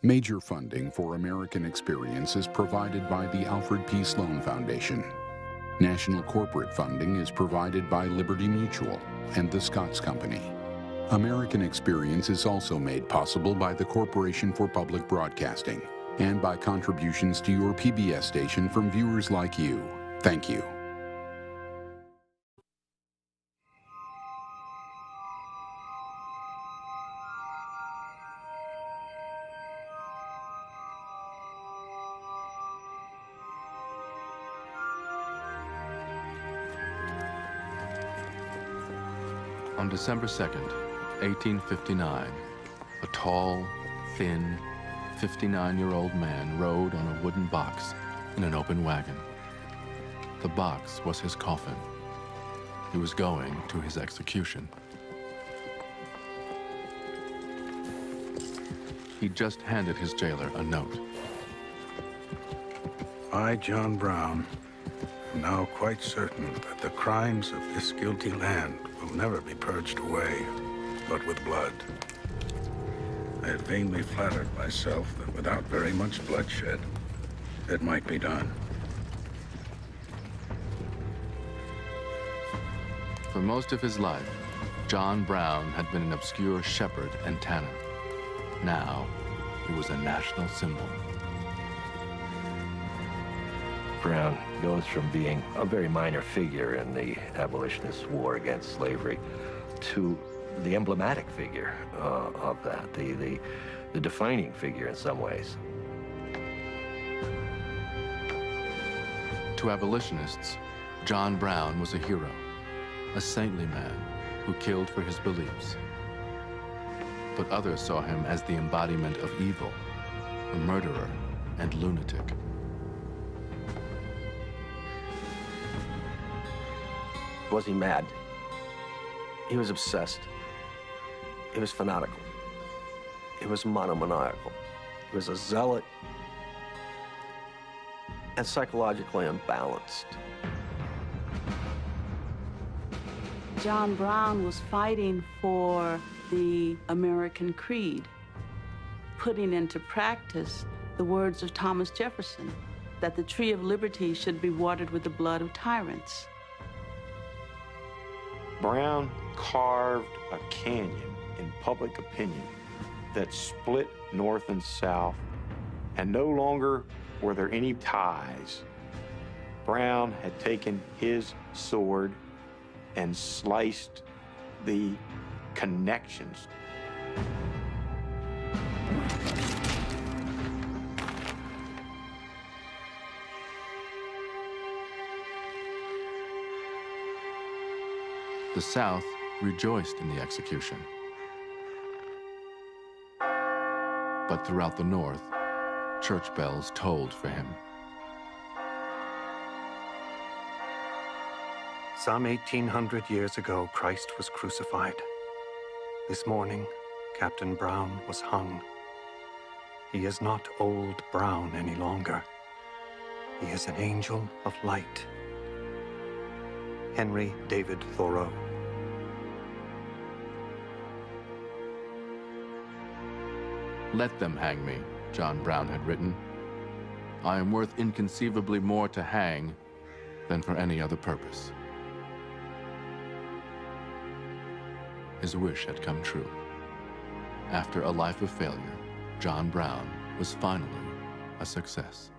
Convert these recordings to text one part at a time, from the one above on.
Major funding for American Experience is provided by the Alfred P. Sloan Foundation. National corporate funding is provided by Liberty Mutual and the Scotts Company. American Experience is also made possible by the Corporation for Public Broadcasting and by contributions to your PBS station from viewers like you. Thank you. On December 2nd, 1859, a tall, thin, 59-year-old man rode on a wooden box in an open wagon. The box was his coffin. He was going to his execution. He just handed his jailer a note. I, John Brown, am now quite certain that the crimes of this guilty land will never be purged away, but with blood. I had vainly flattered myself that without very much bloodshed, it might be done. For most of his life, John Brown had been an obscure shepherd and tanner. Now, he was a national symbol. Brown goes from being a very minor figure in the abolitionist war against slavery to the emblematic figure of that, the defining figure in some ways. To abolitionists, John Brown was a hero, a saintly man who killed for his beliefs. But others saw him as the embodiment of evil, a murderer and lunatic. Was he mad? He was obsessed. He was fanatical. He was monomaniacal. He was a zealot and psychologically imbalanced. John Brown was fighting for the American creed, putting into practice the words of Thomas Jefferson, that the tree of liberty should be watered with the blood of tyrants. Brown carved a canyon in public opinion that split North and South, and no longer were there any ties. Brown had taken his sword and sliced the connections. The South rejoiced in the execution. But throughout the North, church bells tolled for him. Some 1,800 years ago, Christ was crucified. This morning, Captain Brown was hung. He is not old Brown any longer. He is an angel of light. Henry David Thoreau. "Let them hang me," John Brown had written. "I am worth inconceivably more to hang than for any other purpose." His wish had come true. After a life of failure, John Brown was finally a success.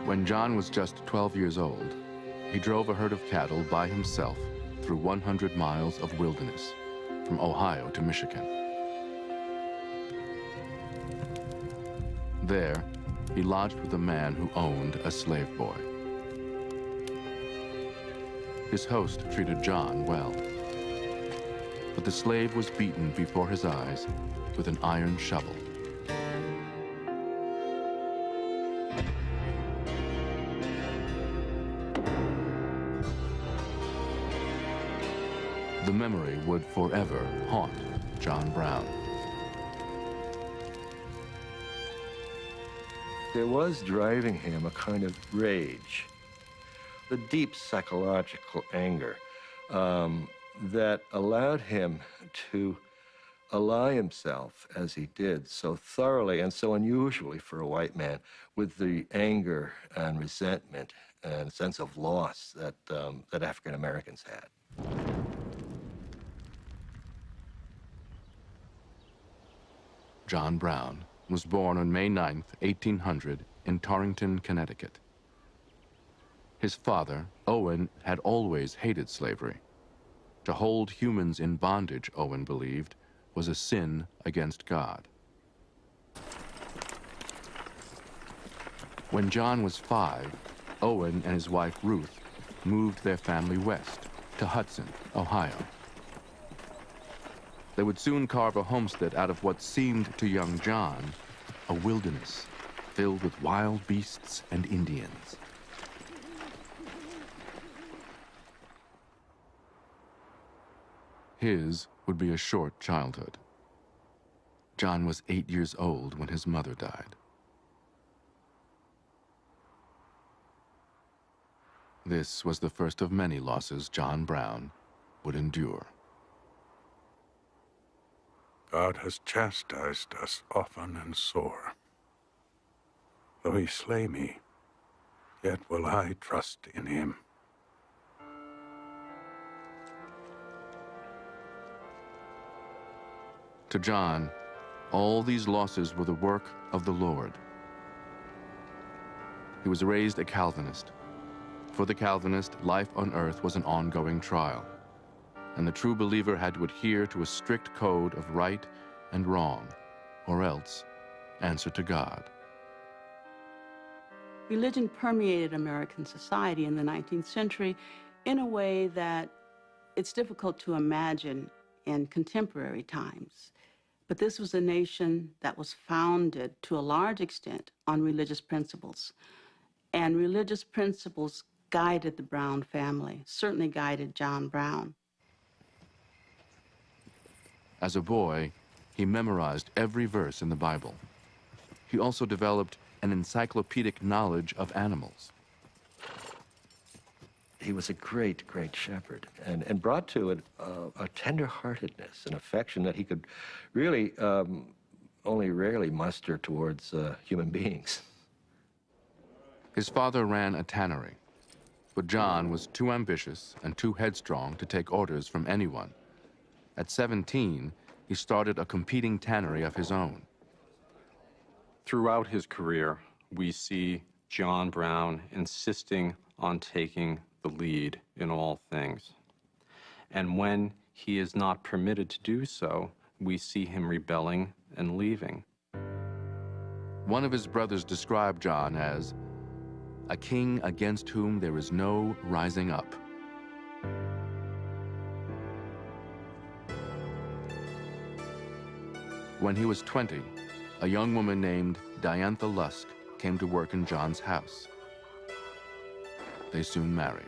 When John was just 12 years old, he drove a herd of cattle by himself through 100 miles of wilderness, from Ohio to Michigan. There, he lodged with a man who owned a slave boy. His host treated John well, but the slave was beaten before his eyes with an iron shovel. The memory would forever haunt John Brown. There was driving him a kind of rage, the deep psychological anger that allowed him to ally himself, as he did, so thoroughly and so unusually for a white man, with the anger and resentment and sense of loss that, that African Americans had. John Brown was born on May 9, 1800, in Torrington, Connecticut. His father, Owen, had always hated slavery. To hold humans in bondage, Owen believed, was a sin against God. When John was 5, Owen and his wife Ruth moved their family west to Hudson, Ohio. They would soon carve a homestead out of what seemed to young John a wilderness filled with wild beasts and Indians. His would be a short childhood. John was 8 years old when his mother died. This was the first of many losses John Brown would endure. God has chastised us often and sore. Though he slay me, yet will I trust in him. To John, all these losses were the work of the Lord. He was raised a Calvinist. For the Calvinist, life on earth was an ongoing trial, and the true believer had to adhere to a strict code of right and wrong, or else answer to God. Religion permeated American society in the 19th century in a way that it's difficult to imagine in contemporary times. But this was a nation that was founded to a large extent on religious principles. And religious principles guided the Brown family, certainly guided John Brown. As a boy, he memorized every verse in the Bible. He also developed an encyclopedic knowledge of animals. He was a great, great shepherd, and brought to it a tender-heartedness and affection that he could really only rarely muster towards human beings. His father ran a tannery, but John was too ambitious and too headstrong to take orders from anyone. At 17, he started a competing tannery of his own. Throughout his career, we see John Brown insisting on taking the lead in all things. And when he is not permitted to do so, we see him rebelling and leaving. One of his brothers described John as a king against whom there is no rising up. When he was 20, a young woman named Diantha Lusk came to work in John's house. They soon married.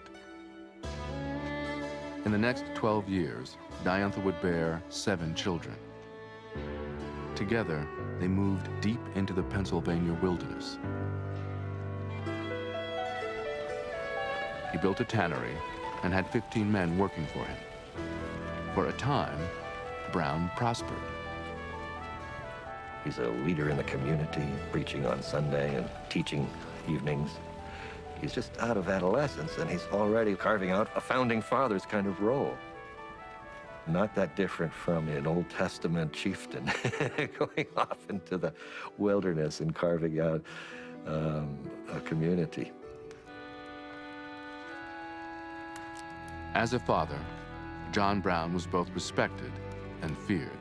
In the next 12 years, Diantha would bear 7 children. Together, they moved deep into the Pennsylvania wilderness. He built a tannery and had 15 men working for him. For a time, Brown prospered. He's a leader in the community, preaching on Sunday and teaching evenings. He's just out of adolescence, and he's already carving out a founding father's kind of role. Not that different from an Old Testament chieftain going off into the wilderness and carving out a community. As a father, John Brown was both respected and feared.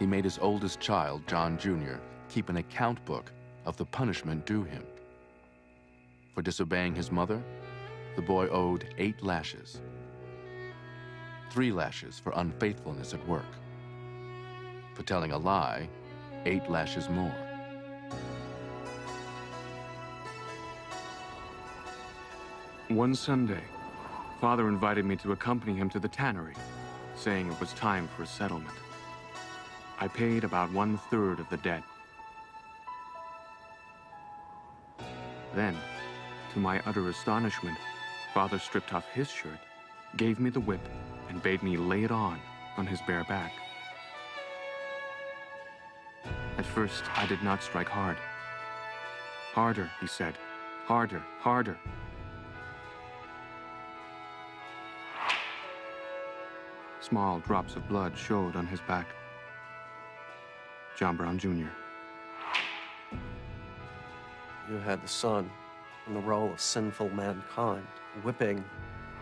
He made his oldest child, John Jr., keep an account book of the punishment due him. For disobeying his mother, the boy owed 8 lashes. 3 lashes for unfaithfulness at work. For telling a lie, 8 lashes more. One Sunday, Father invited me to accompany him to the tannery, saying it was time for a settlement. I paid about 1/3 of the debt. Then, to my utter astonishment, Father stripped off his shirt, gave me the whip, and bade me lay it on his bare back. At first, I did not strike hard. Harder, he said. Harder, harder. Small drops of blood showed on his back. John Brown, Jr. You had the son in the role of sinful mankind, whipping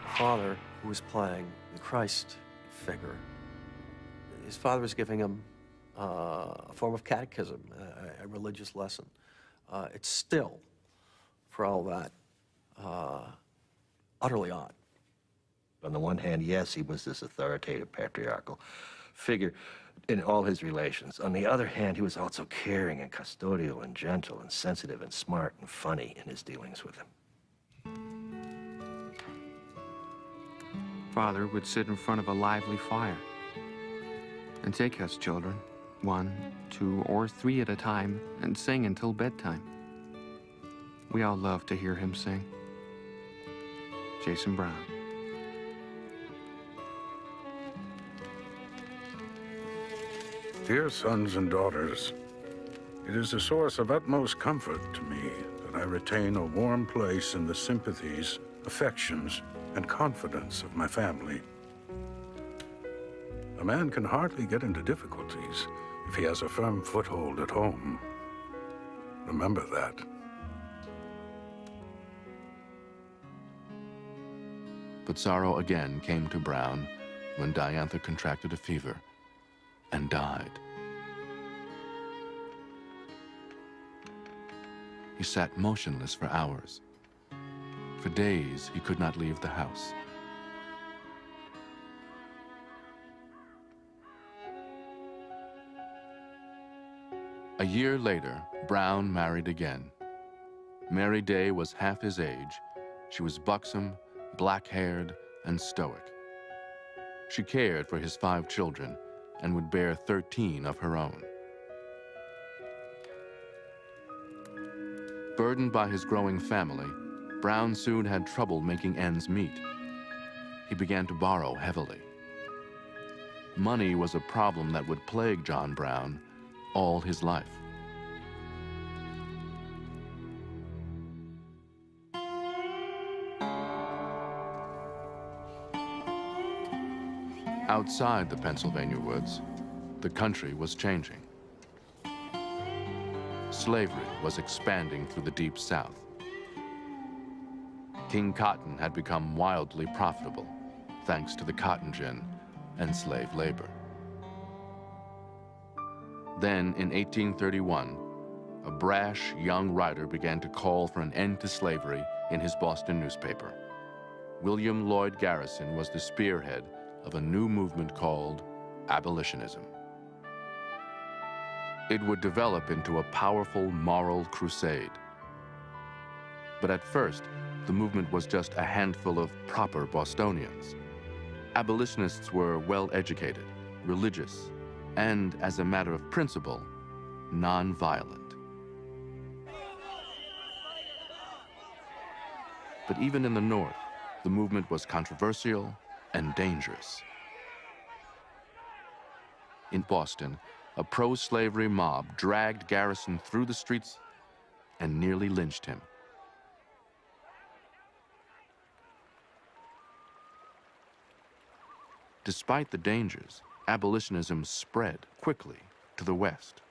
the father who was playing the Christ figure. His father was giving him a form of catechism, a religious lesson. It's still, for all that, utterly odd. On the one hand, yes, he was this authoritative patriarchal figure in all his relations. On the other hand, he was also caring and custodial and gentle and sensitive and smart and funny in his dealings with him. Father would sit in front of a lively fire and take us children, 1, 2, or 3 at a time, and sing until bedtime. We all loved to hear him sing. Jason Brown. Dear sons and daughters, it is a source of utmost comfort to me that I retain a warm place in the sympathies, affections, and confidence of my family. A man can hardly get into difficulties if he has a firm foothold at home. Remember that. But sorrow again came to Brown when Diantha contracted a fever and died. He sat motionless for hours. For days, he could not leave the house. A year later, Brown married again. Mary Day was half his age. She was buxom, black-haired, and stoic. She cared for his 5 children and would bear 13 of her own. Burdened by his growing family, Brown soon had trouble making ends meet. He began to borrow heavily. Money was a problem that would plague John Brown all his life. Outside the Pennsylvania woods, the country was changing. Slavery was expanding through the Deep South. King Cotton had become wildly profitable, thanks to the cotton gin and slave labor. Then, in 1831, a brash young writer began to call for an end to slavery in his Boston newspaper. William Lloyd Garrison was the spearhead of a new movement called abolitionism. It would develop into a powerful moral crusade. But at first, the movement was just a handful of proper Bostonians. Abolitionists were well-educated, religious, and, as a matter of principle, non-violent. But even in the North, the movement was controversial and dangerous. In Boston, a pro-slavery mob dragged Garrison through the streets and nearly lynched him. Despite the dangers, abolitionism spread quickly to the West.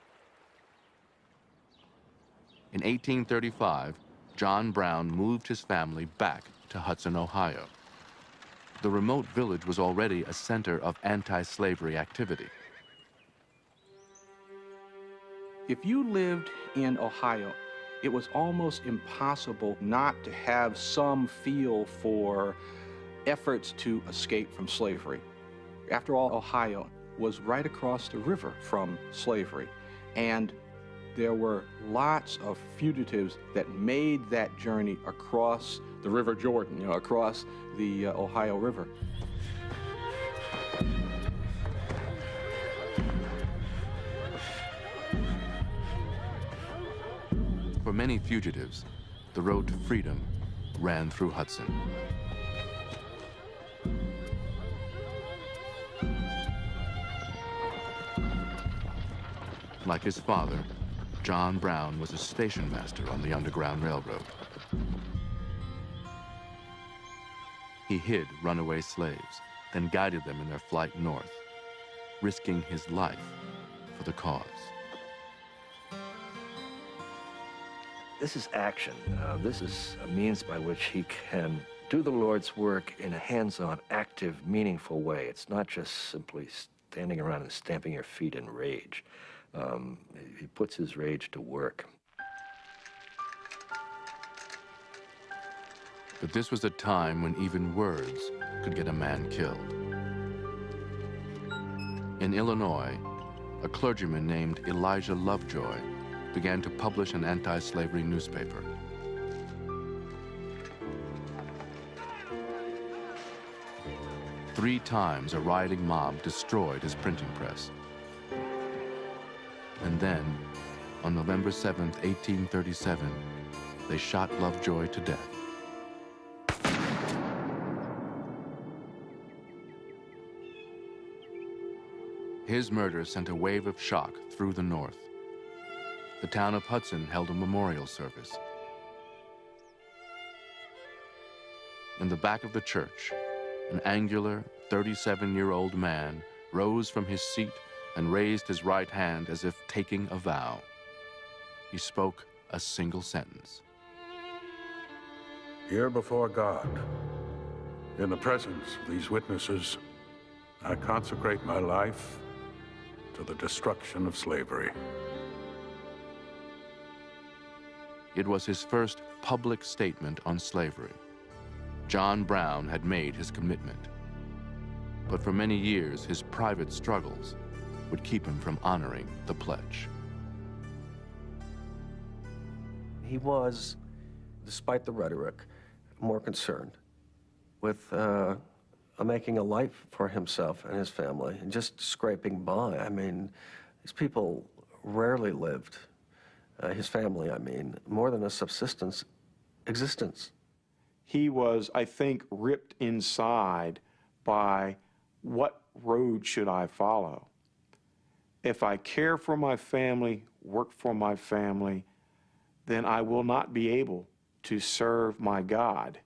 In 1835, John Brown moved his family back to Hudson, Ohio. The remote village was already a center of anti-slavery activity. If you lived in Ohio, it was almost impossible not to have some feel for efforts to escape from slavery. After all, Ohio was right across the river from slavery, and there were lots of fugitives that made that journey across the River Jordan, across the Ohio River. many fugitives, the road to freedom ran through Hudson. Like his father, John Brown was a station master on the Underground Railroad. He hid runaway slaves, then guided them in their flight north, risking his life for the cause. This is action. This is a means by which he can do the Lord's work in a hands-on, active, meaningful way. It's not just simply standing around and stamping your feet in rage. He puts his rage to work. But this was a time when even words could get a man killed. In Illinois, a clergyman named Elijah Lovejoy began to publish an anti-slavery newspaper. Three times a rioting mob destroyed his printing press. And then, on November 7th, 1837, they shot Lovejoy to death. His murder sent a wave of shock through the North. The town of Hudson held a memorial service. In the back of the church, an angular, 37-year-old man rose from his seat and raised his right hand as if taking a vow. He spoke a single sentence. Here before God, in the presence of these witnesses, I consecrate my life to the destruction of slavery. It was his first public statement on slavery. John Brown had made his commitment. But for many years, his private struggles would keep him from honoring the pledge. He was, despite the rhetoric, more concerned with making a life for himself and his family and just scraping by. I mean, these people rarely lived, his family, I mean, more than a subsistence existence. He was, I think, ripped inside by what road should I follow? If I care for my family, work for my family, then I will not be able to serve my God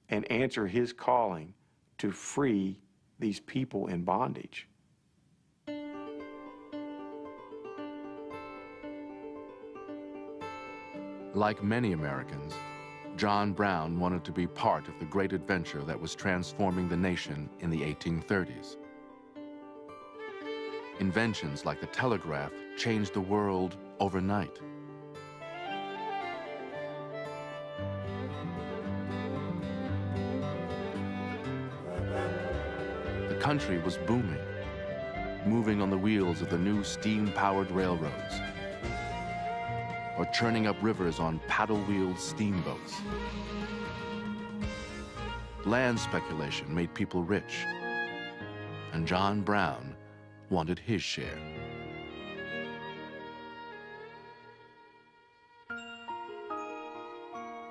and answer his calling to free these people in bondage. Like many Americans, John Brown wanted to be part of the great adventure that was transforming the nation in the 1830s. Inventions like the telegraph changed the world overnight. The country was booming, moving on the wheels of the new steam-powered railroads, or churning up rivers on paddle-wheeled steamboats. Land speculation made people rich, and John Brown wanted his share.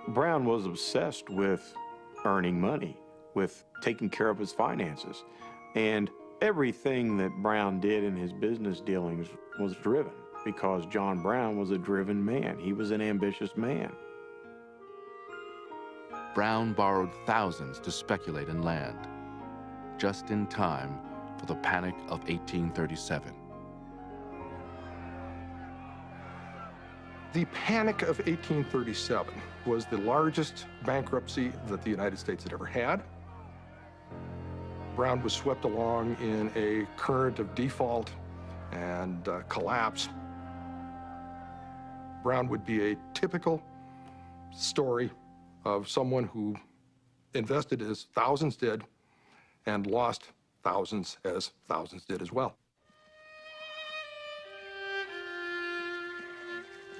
Brown was obsessed with earning money, with taking care of his finances, and everything that Brown did in his business dealings was driven, because John Brown was a driven man. He was an ambitious man. Brown borrowed thousands to speculate in land, just in time for the Panic of 1837. The Panic of 1837 was the largest bankruptcy that the United States had ever had. Brown was swept along in a current of default and collapse. Brown would be a typical story of someone who invested as thousands did and lost thousands as thousands did as well.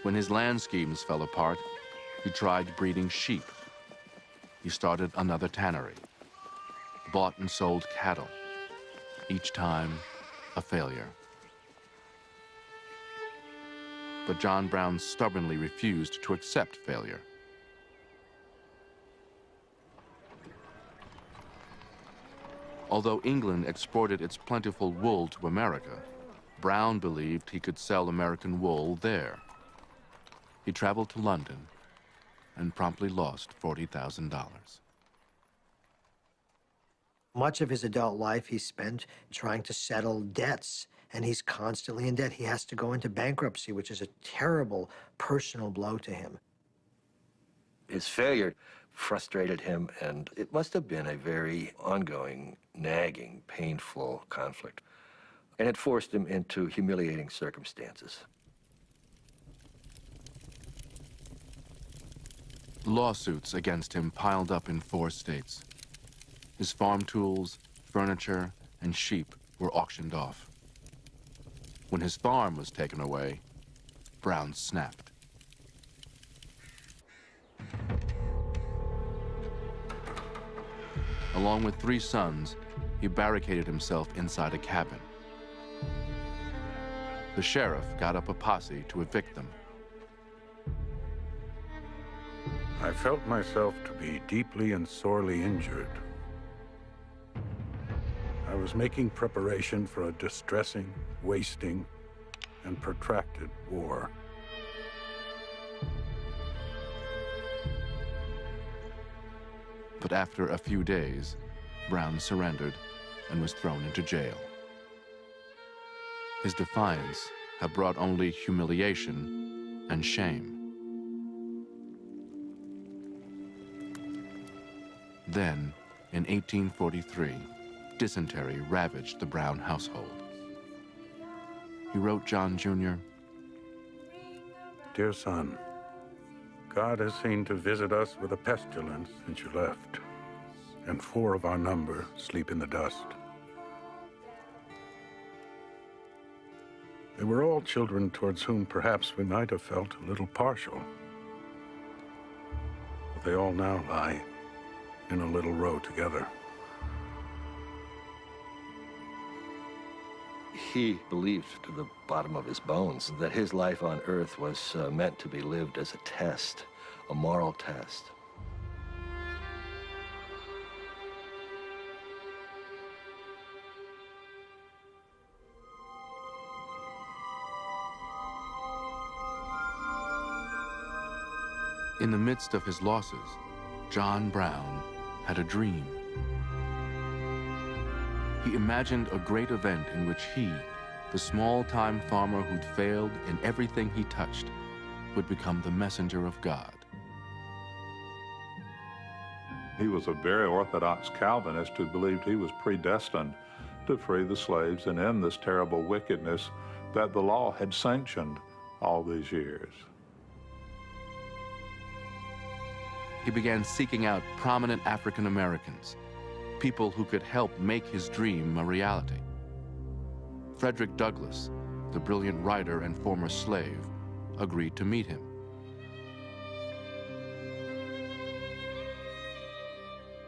When his land schemes fell apart, he tried breeding sheep. He started another tannery, bought and sold cattle, each time a failure. but John Brown stubbornly refused to accept failure. Although England exported its plentiful wool to America, Brown believed he could sell American wool there. He traveled to London and promptly lost $40,000. Much of his adult life he spent trying to settle debts, and he's constantly in debt. He has to go into bankruptcy, which is a terrible personal blow to him. His failure frustrated him, and it must have been a very ongoing, nagging, painful conflict. And it forced him into humiliating circumstances. Lawsuits against him piled up in 4 states. His farm tools, furniture, and sheep were auctioned off. When his farm was taken away, Brown snapped. Along with 3 sons, he barricaded himself inside a cabin. The sheriff got up a posse to evict them. I felt myself to be deeply and sorely injured. I was making preparation for a distressing, wasting, and protracted war. But after a few days, Brown surrendered and was thrown into jail. His defiance had brought only humiliation and shame. Then, in 1843, dysentery ravaged the Brown household. He wrote John Jr., Dear son, God has seen to visit us with a pestilence since you left, and 4 of our number sleep in the dust. They were all children towards whom perhaps we might have felt a little partial. But they all now lie in a little row together. He believed to the bottom of his bones that his life on earth was meant to be lived as a test, a moral test. in the midst of his losses, John Brown had a dream. He imagined a great event in which he, the small-time farmer who'd failed in everything he touched, would become the messenger of God. He was a very orthodox Calvinist who believed he was predestined to free the slaves and end this terrible wickedness that the law had sanctioned all these years. He began seeking out prominent African Americans, people who could help make his dream a reality. Frederick Douglass, the brilliant writer and former slave, agreed to meet him.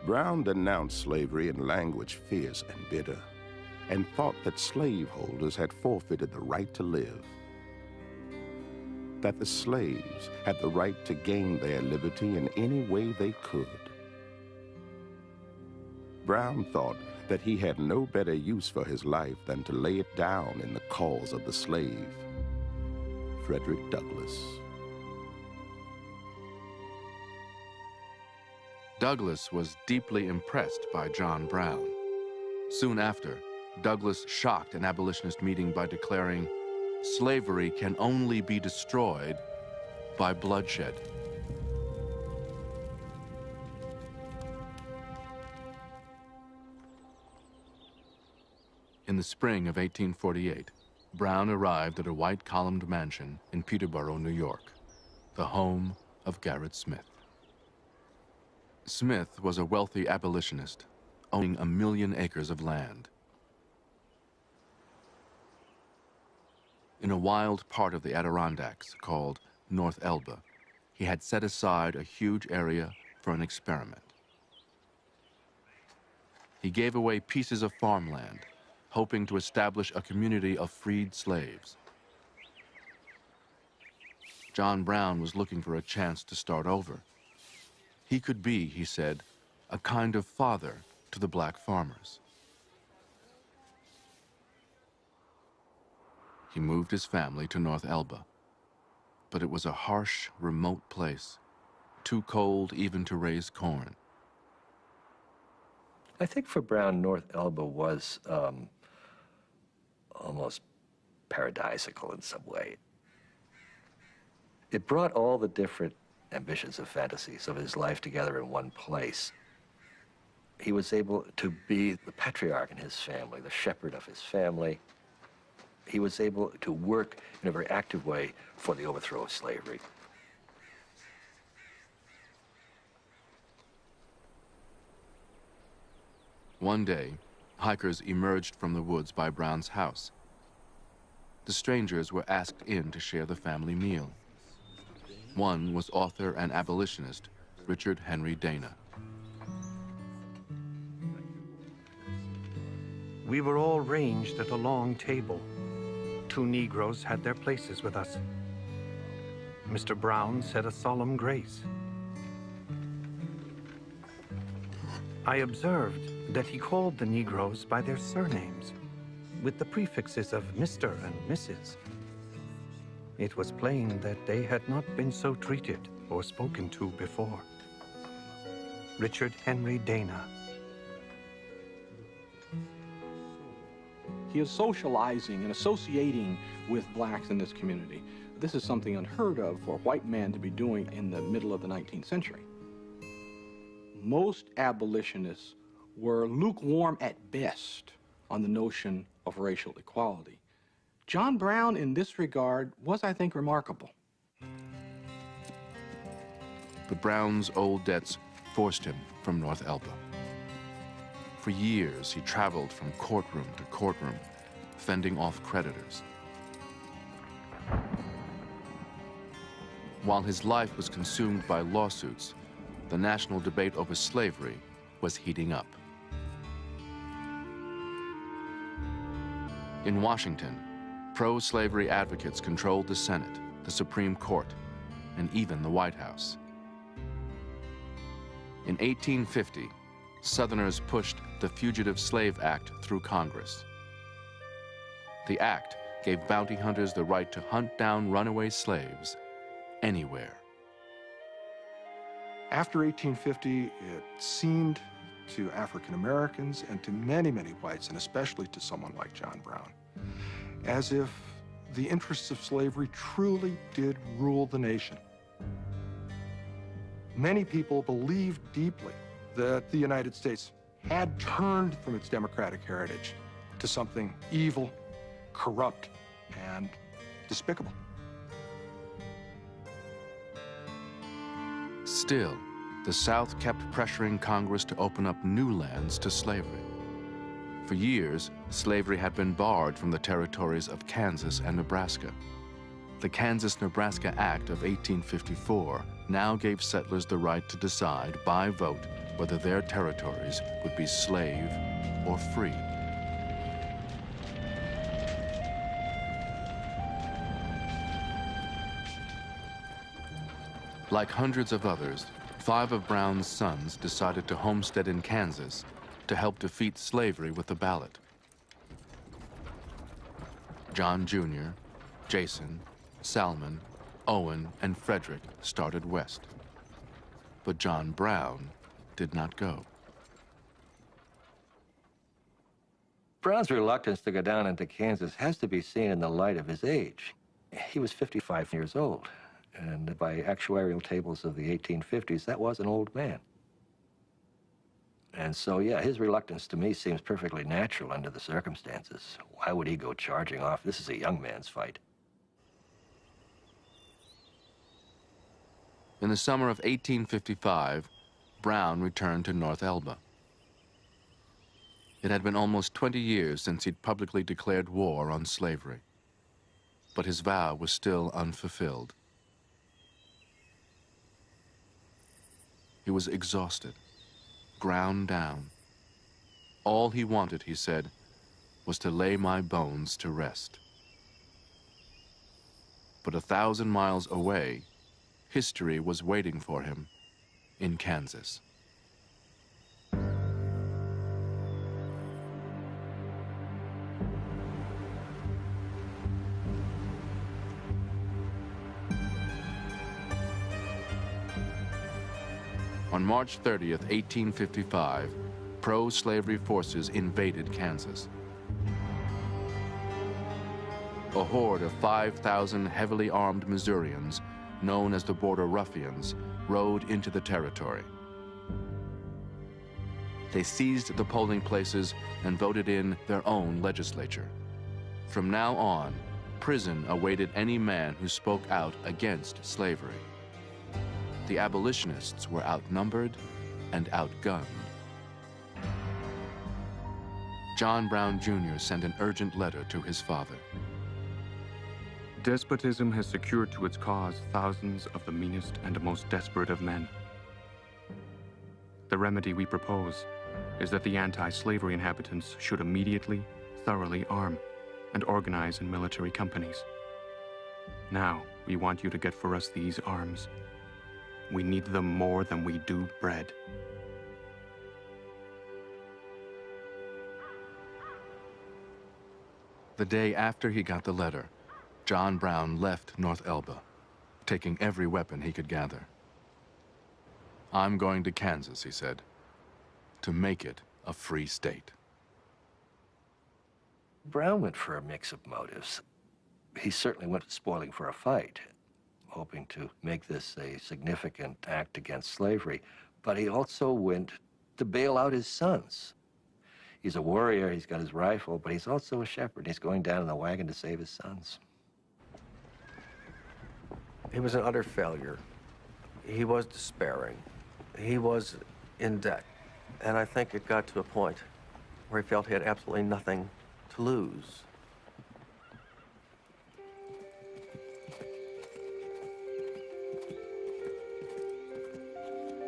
Brown denounced slavery in language fierce and bitter, and thought that slaveholders had forfeited the right to live, that the slaves had the right to gain their liberty in any way they could. Brown thought that he had no better use for his life than to lay it down in the cause of the slave. Frederick Douglass. Douglass was deeply impressed by John Brown. Soon after, Douglass shocked an abolitionist meeting by declaring, "Slavery can only be destroyed by bloodshed." In the spring of 1848, Brown arrived at a white-columned mansion in Peterborough, New York, the home of Garrett Smith. Smith was a wealthy abolitionist, owning 1 million acres of land. In a wild part of the Adirondacks called North Elba, he had set aside a huge area for an experiment. He gave away pieces of farmland, hoping to establish a community of freed slaves. John Brown was looking for a chance to start over. He could be, he said, a kind of father to the black farmers. He moved his family to North Elba, but it was a harsh, remote place, too cold even to raise corn. I think for Brown, North Elba was almost paradisical in some way. It brought all the different ambitions and fantasies of his life together in one place. He was able to be the patriarch in his family, the shepherd of his family. He was able to work in a very active way for the overthrow of slavery. One day, hikers emerged from the woods by Brown's house. The strangers were asked in to share the family meal. One was author and abolitionist Richard Henry Dana. We were all ranged at a long table. 2 Negroes had their places with us. Mr. Brown said a solemn grace. I observed that he called the Negroes by their surnames, with the prefixes of Mr. and Mrs. It was plain that they had not been so treated or spoken to before. Richard Henry Dana. He is socializing and associating with blacks in this community. This is something unheard of for a white man to be doing in the middle of the 19th century. Most abolitionists were lukewarm at best on the notion of racial equality. John Brown, in this regard, was, I think, remarkable. But Brown's old debts forced him from North Elba. For years, he traveled from courtroom to courtroom, fending off creditors. While his life was consumed by lawsuits, the national debate over slavery was heating up. In Washington, pro-slavery advocates controlled the Senate, the Supreme Court, and even the White House. In 1850, Southerners pushed the Fugitive Slave Act through Congress. The act gave bounty hunters the right to hunt down runaway slaves anywhere. After 1850, it seemed to African Americans and to many, many whites, and especially to someone like John Brown, as if the interests of slavery truly did rule the nation. Many people believed deeply that the United States had turned from its democratic heritage to something evil, corrupt, and despicable. Still, the South kept pressuring Congress to open up new lands to slavery. For years, slavery had been barred from the territories of Kansas and Nebraska. The Kansas-Nebraska Act of 1854 now gave settlers the right to decide by vote whether their territories would be slave or free. Like hundreds of others, 5 of Brown's sons decided to homestead in Kansas to help defeat slavery with the ballot. John Jr., Jason, Salmon, Owen, and Frederick started west. But John Brown did not go. Brown's reluctance to go down into Kansas has to be seen in the light of his age. He was 55 years old, and by actuarial tables of the 1850s, that was an old man. And so, yeah, his reluctance to me seems perfectly natural under the circumstances. Why would he go charging off? This is a young man's fight. In the summer of 1855, Brown returned to North Elba. It had been almost 20 years since he'd publicly declared war on slavery. But his vow was still unfulfilled. He was exhausted, ground down. All he wanted, he said, was to lay my bones to rest. But 1,000 miles away, history was waiting for him in Kansas. On March 30th, 1855, pro-slavery forces invaded Kansas. A horde of 5,000 heavily armed Missourians, known as the Border Ruffians, rode into the territory. They seized the polling places and voted in their own legislature. From now on, prison awaited any man who spoke out against slavery. The abolitionists were outnumbered and outgunned. John Brown Jr. sent an urgent letter to his father. Despotism has secured to its cause thousands of the meanest and most desperate of men. The remedy we propose is that the anti-slavery inhabitants should immediately, thoroughly arm and organize in military companies. Now, we want you to get for us these arms. We need them more than we do bread. The day after he got the letter, John Brown left North Elba, taking every weapon he could gather. "I'm going to Kansas," he said, "to make it a free state." Brown went for a mix of motives. He certainly went spoiling for a fight, hoping to make this a significant act against slavery, but he also went to bail out his sons. He's a warrior, he's got his rifle, but he's also a shepherd. He's going down in the wagon to save his sons. He was an utter failure. He was despairing. He was in debt. And I think it got to a point where he felt he had absolutely nothing to lose.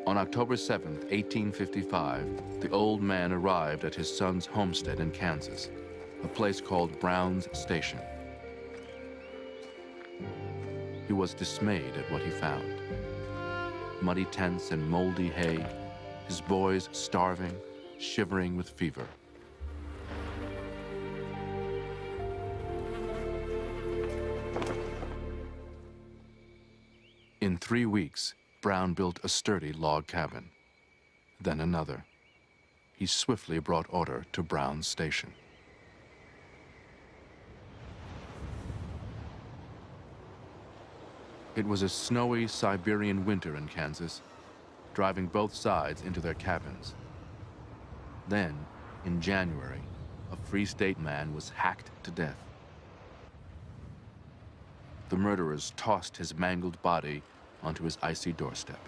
On October 7th, 1855, the old man arrived at his son's homestead in Kansas, a place called Brown's Station. He was dismayed at what he found. Muddy tents and moldy hay, his boys starving, shivering with fever. In 3 weeks, Brown built a sturdy log cabin, then another. He swiftly brought order to Brown's Station. It was a snowy Siberian winter in Kansas, driving both sides into their cabins. Then, in January, a Free State man was hacked to death. The murderers tossed his mangled body onto his icy doorstep.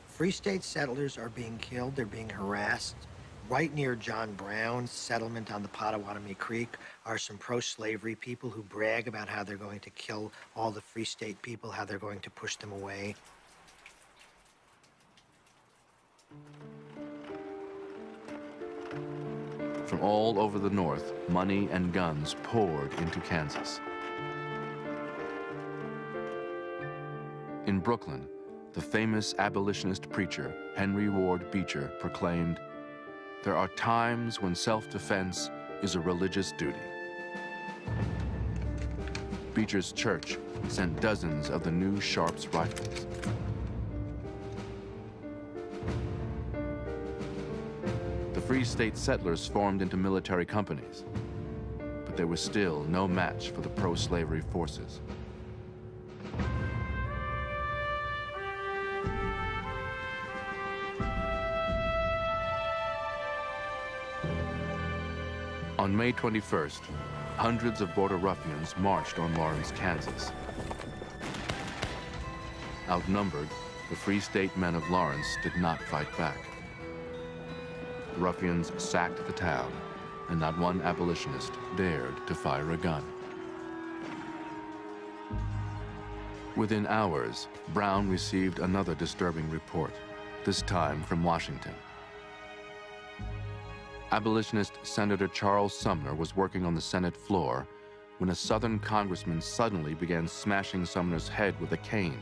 Free State settlers are being killed, they're being harassed. Right near John Brown's settlement on the Pottawatomie Creek are some pro-slavery people who brag about how they're going to kill all the Free State people, how they're going to push them away. From all over the North, money and guns poured into Kansas. In Brooklyn, the famous abolitionist preacher, Henry Ward Beecher, proclaimed, "There are times when self-defense is a religious duty." Beecher's church sent dozens of the new Sharps rifles. The Free State settlers formed into military companies, but there was still no match for the pro-slavery forces. On May 21st, hundreds of Border Ruffians marched on Lawrence, Kansas. Outnumbered, the Free State men of Lawrence did not fight back. The ruffians sacked the town, and not one abolitionist dared to fire a gun. Within hours, Brown received another disturbing report, this time from Washington. Abolitionist Senator Charles Sumner was working on the Senate floor when a Southern congressman suddenly began smashing Sumner's head with a cane.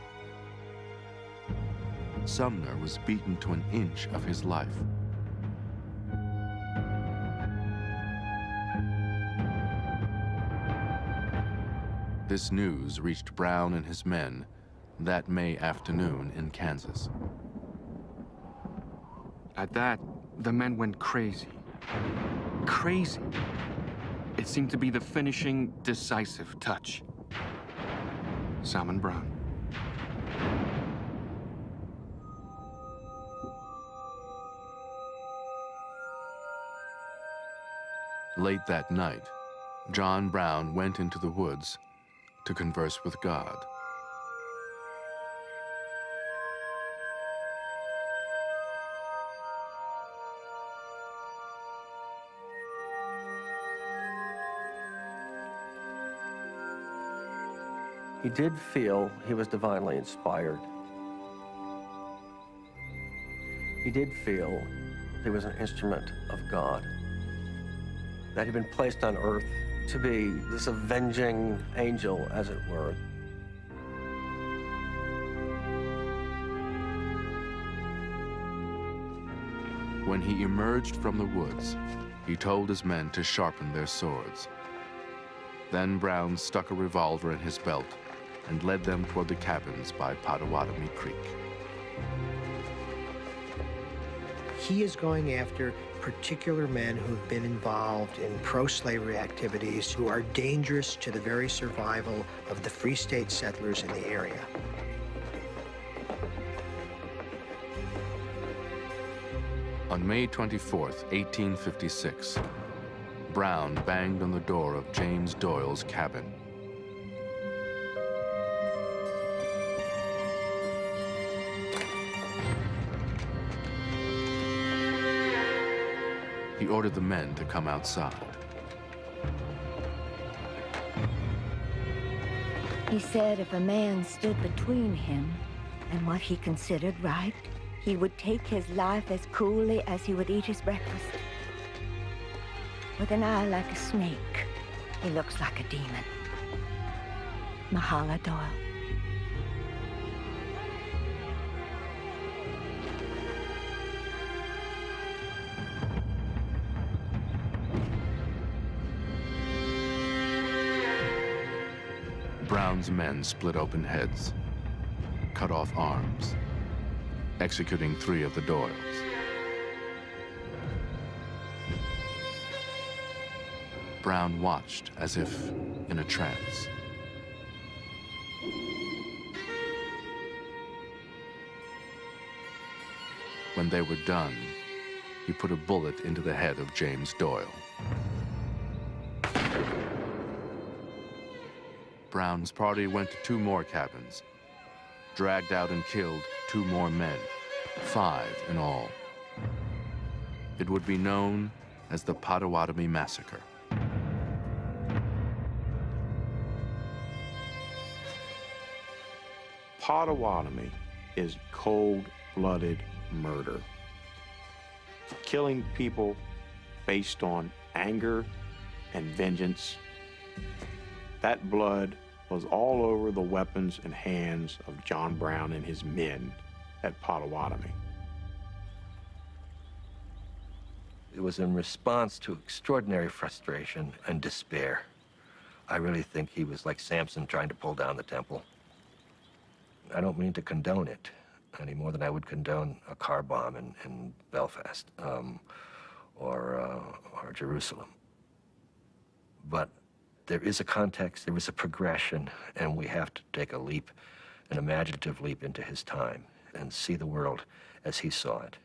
Sumner was beaten to an inch of his life. This news reached Brown and his men that May afternoon in Kansas. At that, the men went crazy. Crazy. It seemed to be the finishing, decisive touch. Salmon Brown. Late that night, John Brown went into the woods to converse with God. He did feel he was divinely inspired. He did feel he was an instrument of God, that he'd been placed on earth to be this avenging angel, as it were. When he emerged from the woods, he told his men to sharpen their swords. Then Brown stuck a revolver in his belt and led them toward the cabins by Pottawatomie Creek. He is going after particular men who have been involved in pro-slavery activities, who are dangerous to the very survival of the Free State settlers in the area. On May 24th, 1856, Brown banged on the door of James Doyle's cabin. He ordered the men to come outside. He said if a man stood between him and what he considered right, he would take his life as coolly as he would eat his breakfast. With an eye like a snake, he looks like a demon. Mahala Doyle. Brown's men split open heads, cut off arms, executing 3 of the Doyles. Brown watched as if in a trance. When they were done, he put a bullet into the head of James Doyle. Brown's party went to 2 more cabins, dragged out and killed 2 more men, 5 in all. It would be known as the Pottawatomie Massacre. Pottawatomie is cold-blooded murder. Killing people based on anger and vengeance. That blood was all over the weapons and hands of John Brown and his men at Pottawatomie. It was in response to extraordinary frustration and despair. I really think he was like Samson trying to pull down the temple. I don't mean to condone it any more than I would condone a car bomb in Belfast or Jerusalem. But there is a context, there is a progression, and we have to take a leap, an imaginative leap into his time and see the world as he saw it.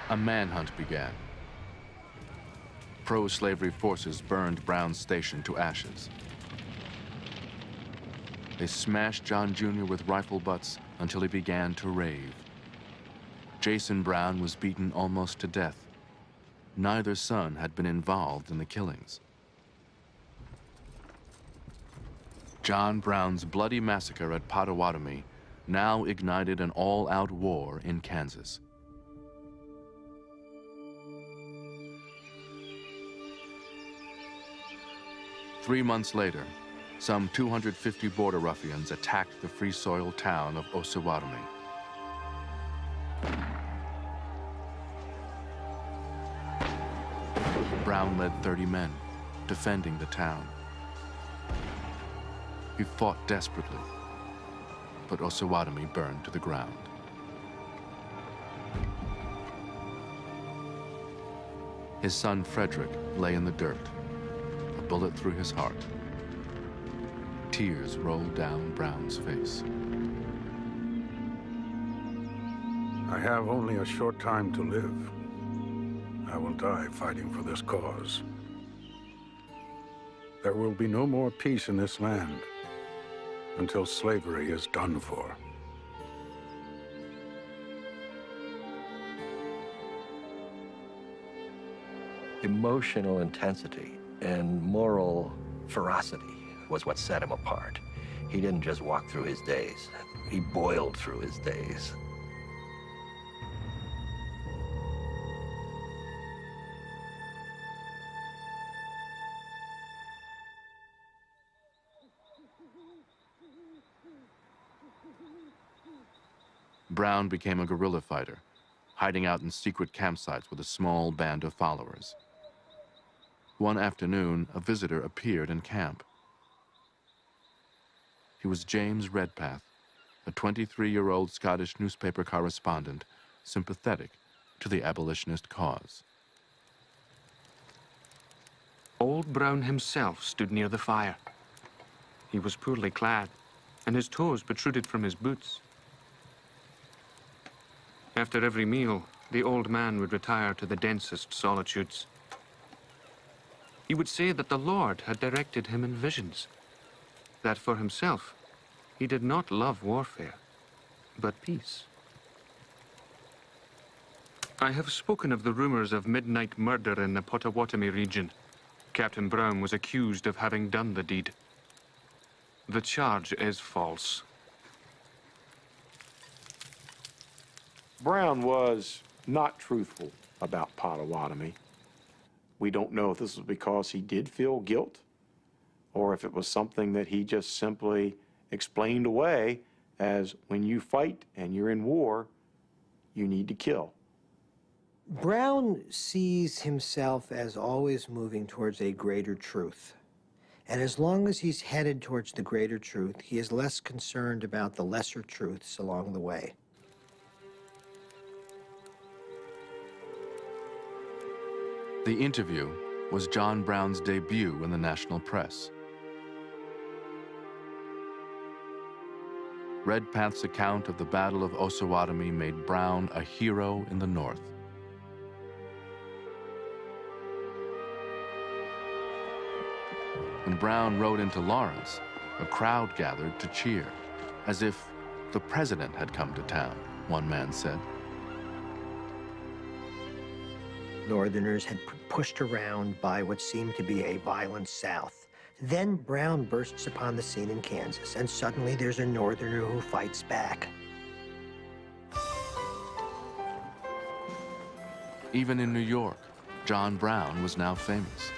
A manhunt began. Pro-slavery forces burned Brown's station to ashes. They smashed John Jr. with rifle butts until he began to rave. Jason Brown was beaten almost to death. Neither son had been involved in the killings. John Brown's bloody massacre at Pottawatomie now ignited an all-out war in Kansas. Three months later, some 250 border ruffians attacked the Free Soil town of Osawatomie. Brown led 30 men, defending the town. He fought desperately, but Osawatomie burned to the ground. His son Frederick lay in the dirt, a bullet through his heart. Tears rolled down Brown's face. I have only a short time to live. I will die fighting for this cause. There will be no more peace in this land until slavery is done for. Emotional intensity and moral ferocity was what set him apart. He didn't just walk through his days. He boiled through his days. Brown became a guerrilla fighter, hiding out in secret campsites with a small band of followers. One afternoon, a visitor appeared in camp. He was James Redpath, a 23-year-old Scottish newspaper correspondent, sympathetic to the abolitionist cause. Old Brown himself stood near the fire. He was poorly clad, and his toes protruded from his boots. After every meal, the old man would retire to the densest solitudes. He would say that the Lord had directed him in visions, that for himself, he did not love warfare, but peace. I have spoken of the rumors of midnight murder in the Potawatomi region. Captain Brown was accused of having done the deed. The charge is false. Brown was not truthful about Potawatomi. We don't know if this was because he did feel guilt or if it was something that he just simply explained away as when you fight and you're in war, you need to kill. Brown sees himself as always moving towards a greater truth. And as long as he's headed towards the greater truth, he is less concerned about the lesser truths along the way. The interview was John Brown's debut in the national press. Redpath's account of the Battle of Osawatomie made Brown a hero in the North. When Brown rode into Lawrence, a crowd gathered to cheer, as if the president had come to town, one man said. Northerners had pushed around by what seemed to be a violent South. Then Brown bursts upon the scene in Kansas, and suddenly there's a Northerner who fights back. Even in New York, John Brown was now famous.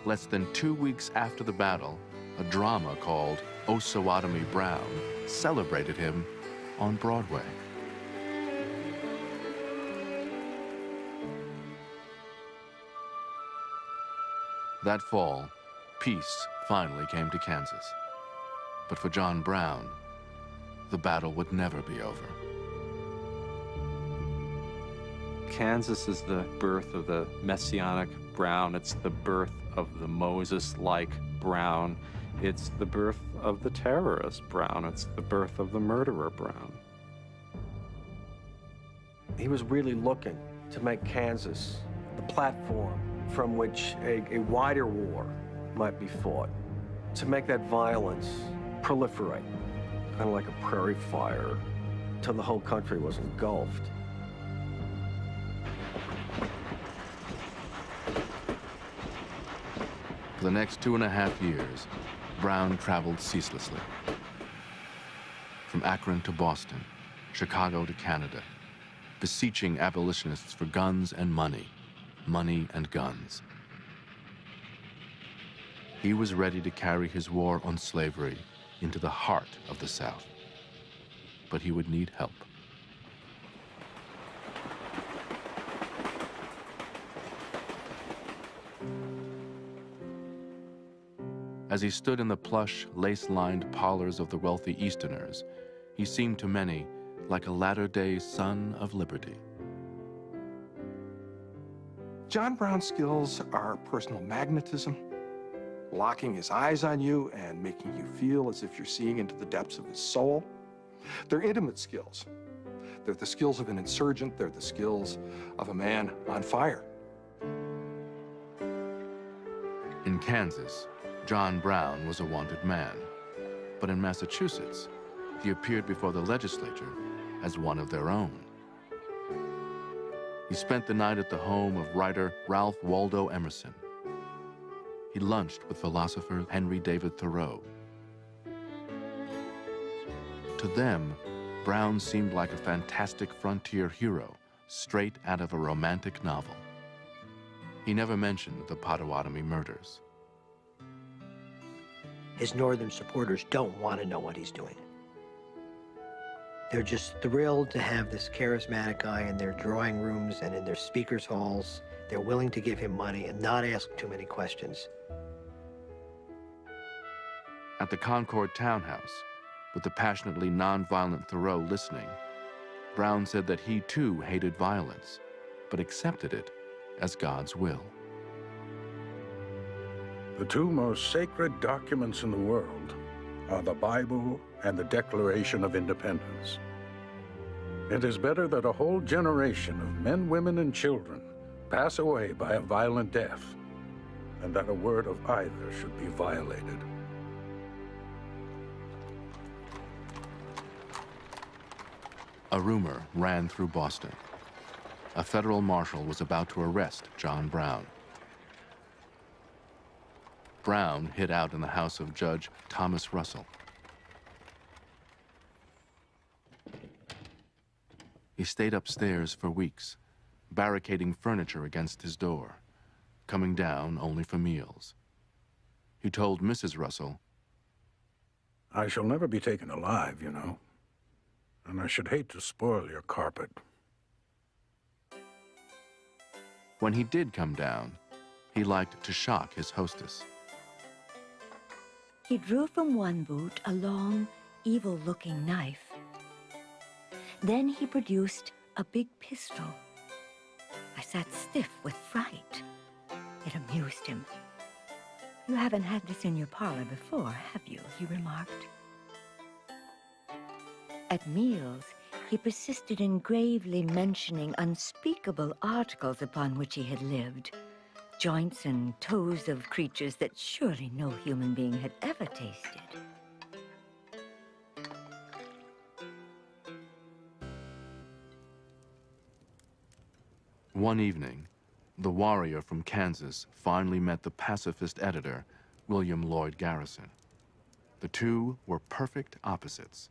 Less than 2 weeks after the battle, a drama called Osawatomie Brown celebrated him on Broadway. That fall, peace finally came to Kansas. But for John Brown, the battle would never be over. Kansas is the birth of the Messianic Brown. It's the birth of the Moses-like Brown. It's the birth of the terrorist Brown. It's the birth of the murderer Brown. He was really looking to make Kansas the platform from which a wider war might be fought, to make that violence proliferate, kind of like a prairie fire, till the whole country was engulfed. For the next 2.5 years, Brown traveled ceaselessly. from Akron to Boston, Chicago to Canada, beseeching abolitionists for guns and money, money and guns. He was ready to carry his war on slavery into the heart of the South, but he would need help. As he stood in the plush, lace-lined parlors of the wealthy Easterners, he seemed to many like a latter-day son of liberty. John Brown's skills are personal magnetism, locking his eyes on you and making you feel as if you're seeing into the depths of his soul. They're intimate skills. They're the skills of an insurgent. They're the skills of a man on fire. In Kansas, John Brown was a wanted man, but in Massachusetts, he appeared before the legislature as one of their own. He spent the night at the home of writer Ralph Waldo Emerson. He lunched with philosopher Henry David Thoreau. To them, Brown seemed like a fantastic frontier hero straight out of a romantic novel. He never mentioned the Potawatomi murders. His northern supporters don't want to know what he's doing. They're just thrilled to have this charismatic guy in their drawing rooms and in their speakers' halls. They're willing to give him money and not ask too many questions. At the Concord townhouse, with the passionately nonviolent Thoreau listening, Brown said that he too hated violence, but accepted it as God's will. The two most sacred documents in the world are the Bible and the Declaration of Independence. It is better that a whole generation of men, women, and children pass away by a violent death than that a word of either should be violated. A rumor ran through Boston. A federal marshal was about to arrest John Brown. Brown hid out in the house of Judge Thomas Russell. He stayed upstairs for weeks, barricading furniture against his door, coming down only for meals. He told Mrs. Russell, I shall never be taken alive, you know, and I should hate to spoil your carpet. When he did come down, he liked to shock his hostess. He drew from one boot a long, evil-looking knife. Then he produced a big pistol. I sat stiff with fright. It amused him. You haven't had this in your parlor before, have you? He remarked. At meals, he persisted in gravely mentioning unspeakable articles upon which he had lived, joints and toes of creatures that surely no human being had ever tasted. One evening, the warrior from Kansas finally met the pacifist editor, William Lloyd Garrison. The two were perfect opposites.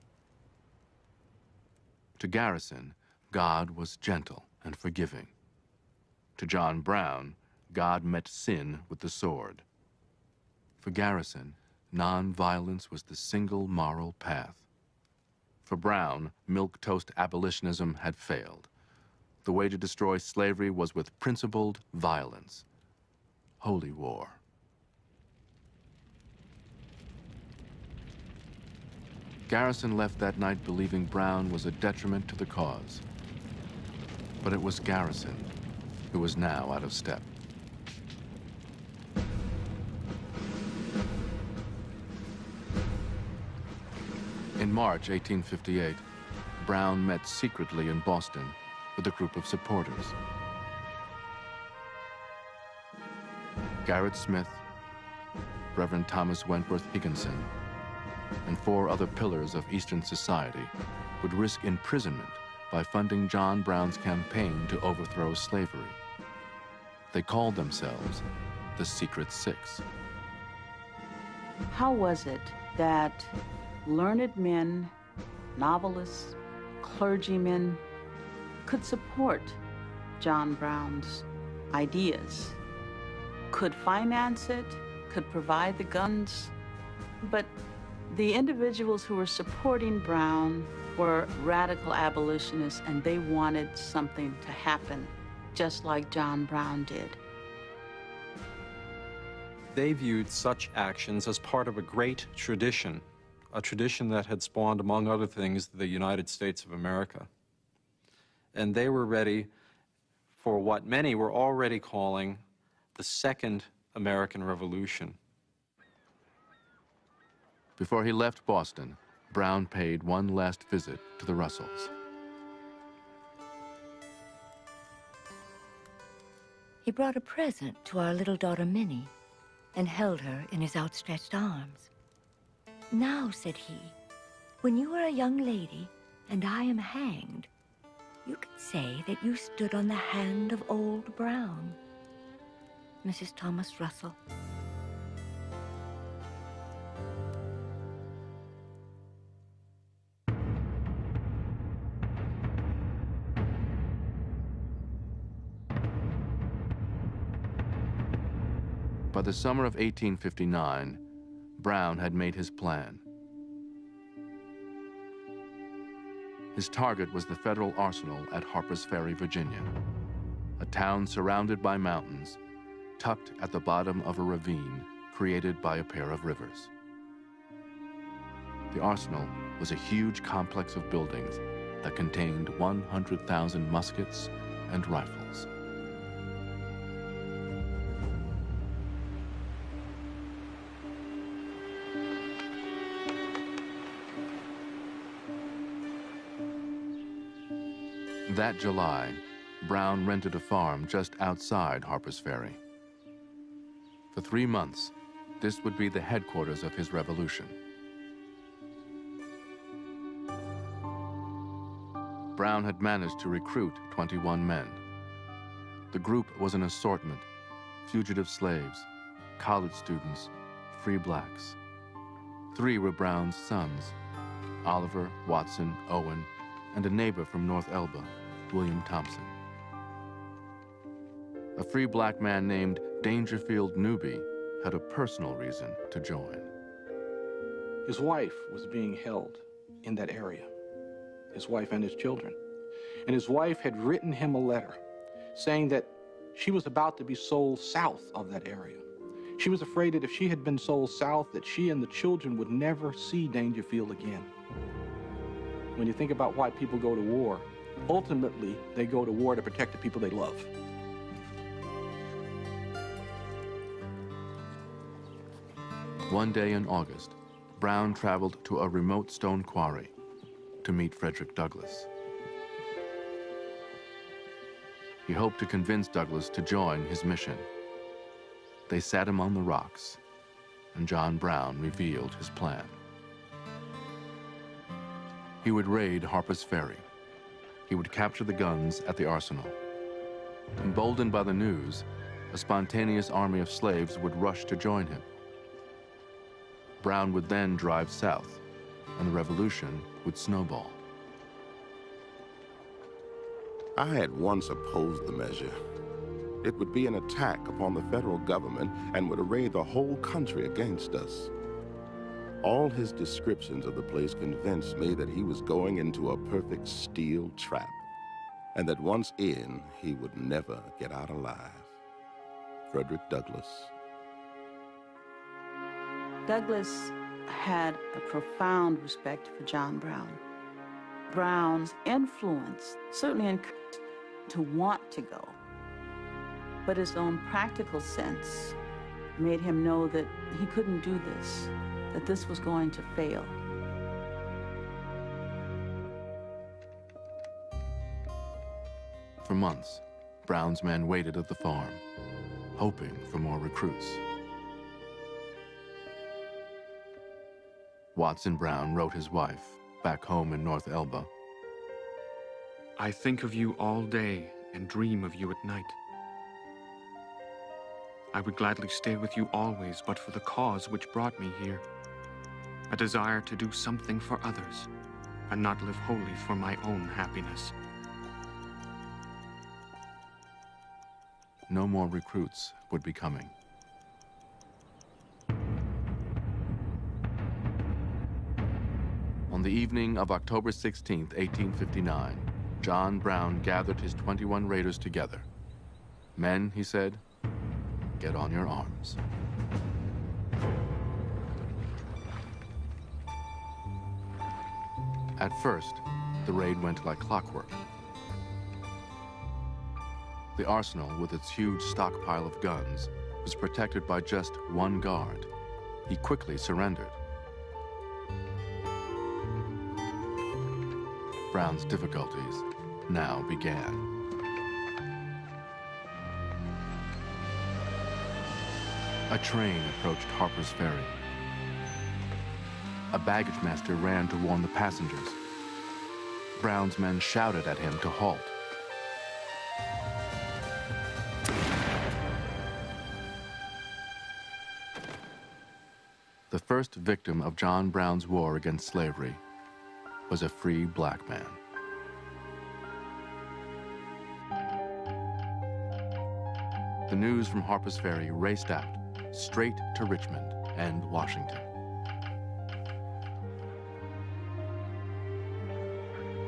To Garrison, God was gentle and forgiving. To John Brown, God met sin with the sword. For Garrison, nonviolence was the single moral path. For Brown, milquetoast abolitionism had failed. The way to destroy slavery was with principled violence. Holy war. Garrison left that night believing Brown was a detriment to the cause. But it was Garrison who was now out of step. In March 1858, Brown met secretly in Boston with a group of supporters. Garrett Smith, Reverend Thomas Wentworth Higginson, and 4 other pillars of Eastern society would risk imprisonment by funding John Brown's campaign to overthrow slavery. They called themselves the Secret Six. How was it that learned men novelists, clergymen could support John Brown's ideas, could finance it, could provide the guns, but the individuals who were supporting Brown were radical abolitionists, and they wanted something to happen, just like John Brown did. They viewed such actions as part of a great tradition, a tradition that had spawned, among other things, the United States of America. And they were ready for what many were already calling the Second American Revolution. Before he left Boston, Brown paid one last visit to the Russells. He brought a present to our little daughter Minnie and held her in his outstretched arms. "Now," said he, "when you are a young lady and I am hanged, you can say that you stood on the hand of old Brown." Mrs. Thomas Russell. By the summer of 1859, Brown had made his plan. His target was the federal arsenal at Harper's Ferry, Virginia, a town surrounded by mountains, tucked at the bottom of a ravine created by a pair of rivers. The arsenal was a huge complex of buildings that contained 100,000 muskets and rifles. That July, Brown rented a farm just outside Harper's Ferry. For 3 months, this would be the headquarters of his revolution. Brown had managed to recruit 21 men. The group was an assortment: fugitive slaves, college students, free blacks. 3 were Brown's sons: Oliver, Watson, Owen, and a neighbor from North Elba, William Thompson. A free black man named Dangerfield Newby had a personal reason to join. His wife was being held in that area, his wife and his children. And his wife had written him a letter saying that she was about to be sold south of that area. She was afraid that if she had been sold south, that she and the children would never see Dangerfield again. When you think about why people go to war, ultimately, they go to war to protect the people they love. One day in August, Brown traveled to a remote stone quarry to meet Frederick Douglass. He hoped to convince Douglass to join his mission. They sat him on the rocks, and John Brown revealed his plan. He would raid Harper's Ferry. He would capture the guns at the arsenal. Emboldened by the news, a spontaneous army of slaves would rush to join him. Brown would then drive south, and the revolution would snowball. I had once opposed the measure. It would be an attack upon the federal government and would array the whole country against us. All his descriptions of the place convinced me that he was going into a perfect steel trap, and that once in, he would never get out alive. Frederick Douglass. Douglass had a profound respect for John Brown. Brown's influence certainly encouraged him to want to go, but his own practical sense made him know that he couldn't do this, that this was going to fail. For months, Brown's men waited at the farm, hoping for more recruits. Watson Brown wrote his wife, back home in North Elba, "I think of you all day and dream of you at night. I would gladly stay with you always, but for the cause which brought me here, a desire to do something for others. and not live wholly for my own happiness. No more recruits would be coming. On the evening of October 16, 1859, John Brown gathered his 21 raiders together. Men, he said, get on your arms. At first, the raid went like clockwork. The arsenal, with its huge stockpile of guns, was protected by just one guard. He quickly surrendered. Brown's difficulties now began. A train approached Harper's Ferry. A baggage master ran to warn the passengers. Brown's men shouted at him to halt. The first victim of John Brown's war against slavery was a free black man. The news from Harper's Ferry raced out, straight to Richmond and Washington.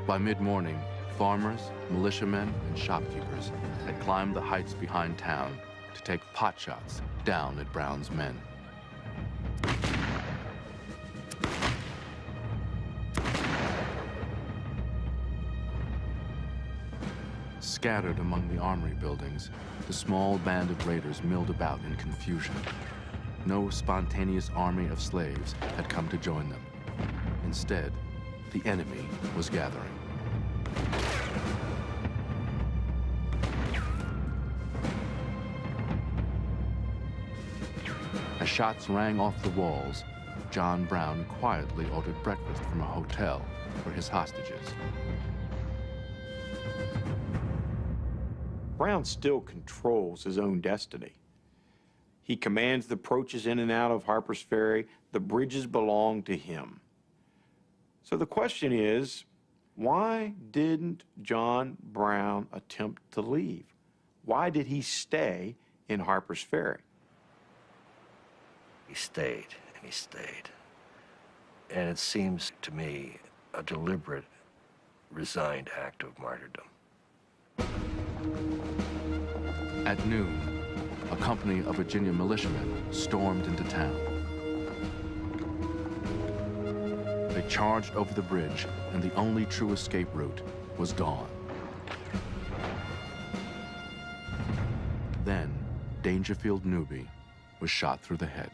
By mid-morning, farmers, militiamen, and shopkeepers had climbed the heights behind town to take potshots down at Brown's men. Scattered among the armory buildings, the small band of raiders milled about in confusion. No spontaneous army of slaves had come to join them. Instead, the enemy was gathering. As shots rang off the walls, John Brown quietly ordered breakfast from a hotel for his hostages. Brown still controls his own destiny. He commands the approaches in and out of Harper's Ferry. The bridges belong to him. So the question is, why didn't John Brown attempt to leave? Why did he stay in Harper's Ferry? He stayed, and he stayed. And it seems to me a deliberate, resigned act of martyrdom. At noon, a company of Virginia militiamen stormed into town. They charged over the bridge, and the only true escape route was gone. Then, Dangerfield Newby was shot through the head.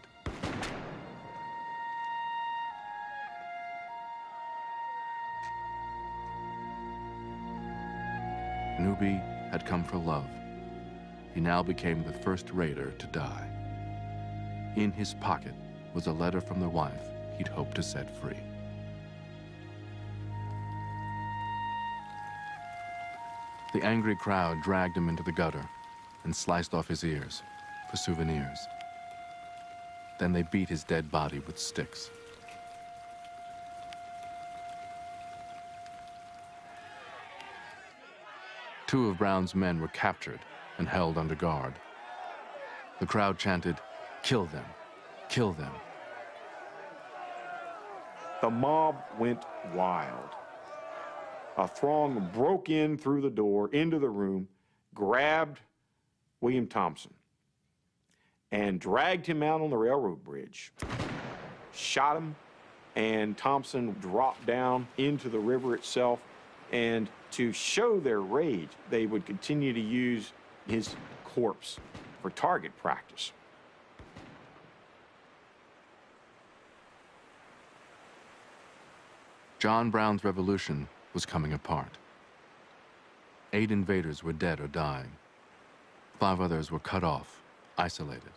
Newby had come for love. He now became the first raider to die. In his pocket was a letter from the wife he'd hoped to set free. The angry crowd dragged him into the gutter and sliced off his ears for souvenirs. Then they beat his dead body with sticks. Two of Brown's men were captured and held under guard. The crowd chanted, "Kill them, kill them." The mob went wild. A throng broke in through the door into the room, grabbed William Thompson, and dragged him out on the railroad bridge, shot him, and Thompson dropped down into the river itself. And to show their rage, they would continue to use his corpse for target practice. John Brown's revolution was coming apart. 8 invaders were dead or dying. 5 others were cut off, isolated.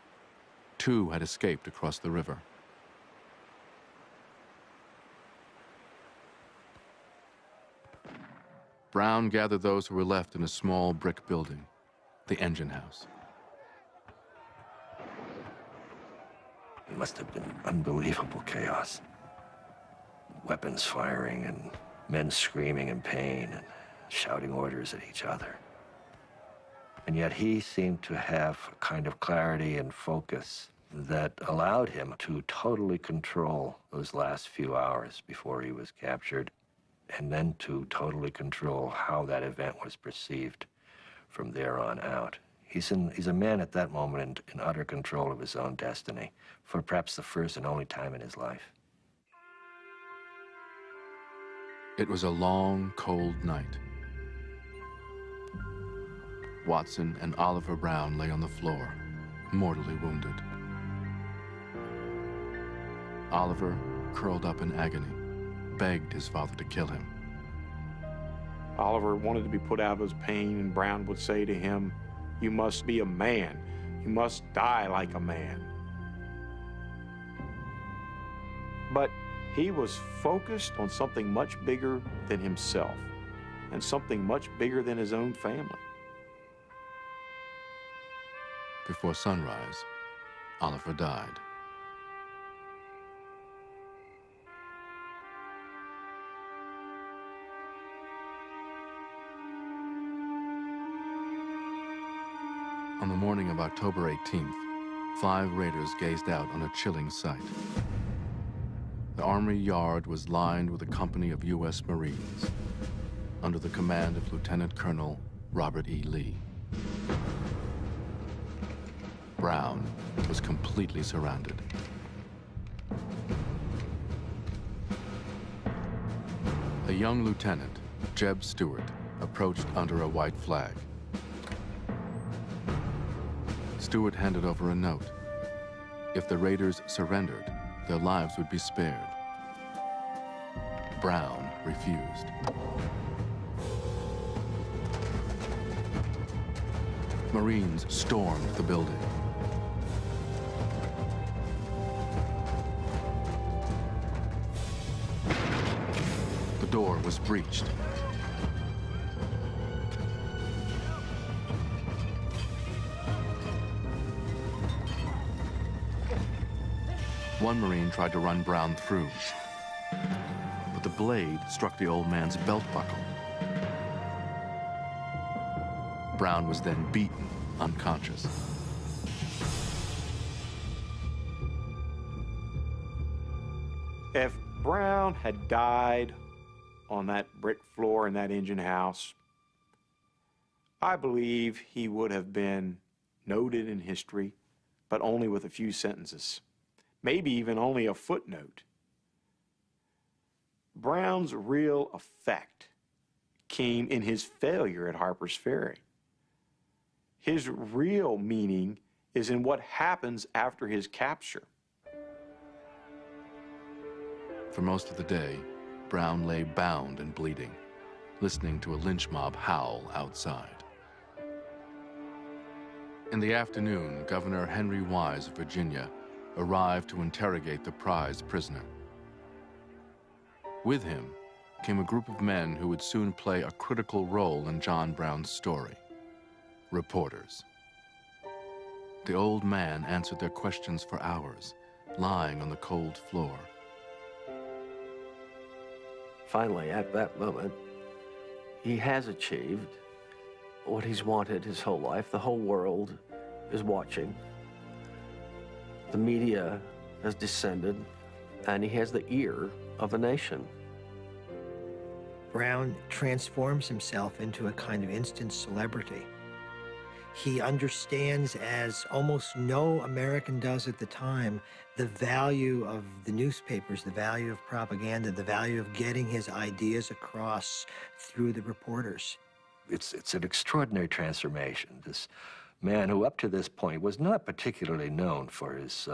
2 had escaped across the river. Brown gathered those who were left in a small brick building, the engine house. It must have been unbelievable chaos. Weapons firing and men screaming in pain and shouting orders at each other. And yet he seemed to have a kind of clarity and focus that allowed him to totally control those last few hours before he was captured, and then to totally control how that event was perceived from there on out. He's a man at that moment in utter control of his own destiny for perhaps the first and only time in his life. It was a long, cold night. Watson and Oliver Brown lay on the floor, mortally wounded. Oliver, curled up in agony, begged his father to kill him. Oliver wanted to be put out of his pain, and Brown would say to him, "You must be a man. You must die like a man." But he was focused on something much bigger than himself, and something much bigger than his own family. Before sunrise, Oliver died. On the morning of October 18th, 5 raiders gazed out on a chilling sight. The Armory Yard was lined with a company of U.S. Marines under the command of Lieutenant Colonel Robert E. Lee. Brown was completely surrounded. A young lieutenant, Jeb Stewart, approached under a white flag. Stewart handed over a note. If the raiders surrendered, their lives would be spared. Brown refused. Marines stormed the building. The door was breached. One Marine tried to run Brown through, but the blade struck the old man's belt buckle. Brown was then beaten unconscious. If Brown had died on that brick floor in that engine house, I believe he would have been noted in history, but only with a few sentences, maybe even only a footnote. Brown's real effect came in his failure at Harper's Ferry. His real meaning is in what happens after his capture. For most of the day, Brown lay bound and bleeding, listening to a lynch mob howl outside. In the afternoon, Governor Henry Wise of Virginia arrived to interrogate the prized prisoner. With him came a group of men who would soon play a critical role in John Brown's story: reporters. The old man answered their questions for hours, lying on the cold floor. Finally, at that moment, he has achieved what he's wanted his whole life. The whole world is watching. The media has descended, and he has the ear of the nation. Brown transforms himself into a kind of instant celebrity. He understands, as almost no American does at the time, the value of the newspapers, the value of propaganda, the value of getting his ideas across through the reporters. It's an extraordinary transformation. This man who up to this point was not particularly known for his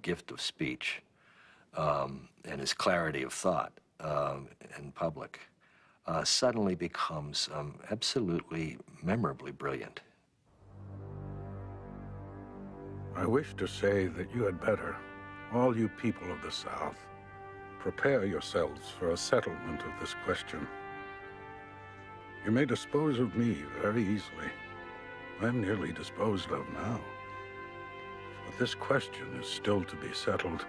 gift of speech and his clarity of thought in public suddenly becomes absolutely memorably brilliant. I wish to say that you had better, all you people of the South, prepare yourselves for a settlement of this question. You may dispose of me very easily. I'm nearly disposed of now. But this question is still to be settled.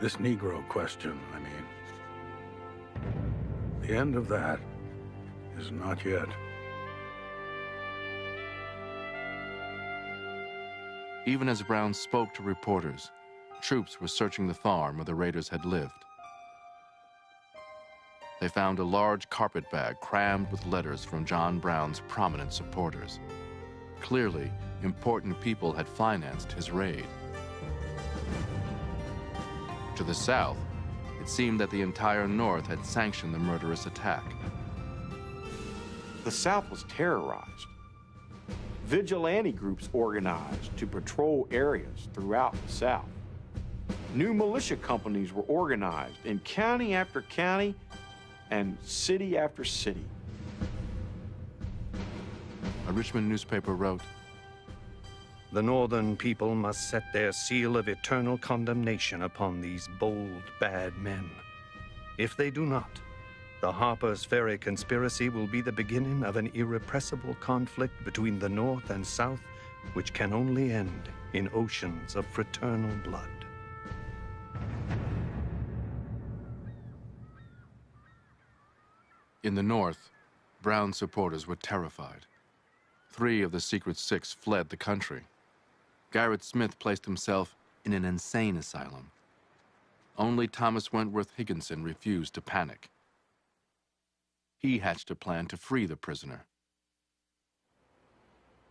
This Negro question, I mean. The end of that is not yet. Even as Brown spoke to reporters, troops were searching the farm where the raiders had lived. They found a large carpet bag crammed with letters from John Brown's prominent supporters. Clearly, important people had financed his raid. To the south, it seemed that the entire North had sanctioned the murderous attack. The South was terrorized. Vigilante groups organized to patrol areas throughout the South. New militia companies were organized in county after county and city after city. A Richmond newspaper wrote, "The Northern people must set their seal of eternal condemnation upon these bold, bad men. If they do not, the Harper's Ferry conspiracy will be the beginning of an irrepressible conflict between the North and South, which can only end in oceans of fraternal blood." In the North, Brown's supporters were terrified. 3 of the Secret Six fled the country. Garrett Smith placed himself in an insane asylum. Only Thomas Wentworth Higginson refused to panic. He hatched a plan to free the prisoner.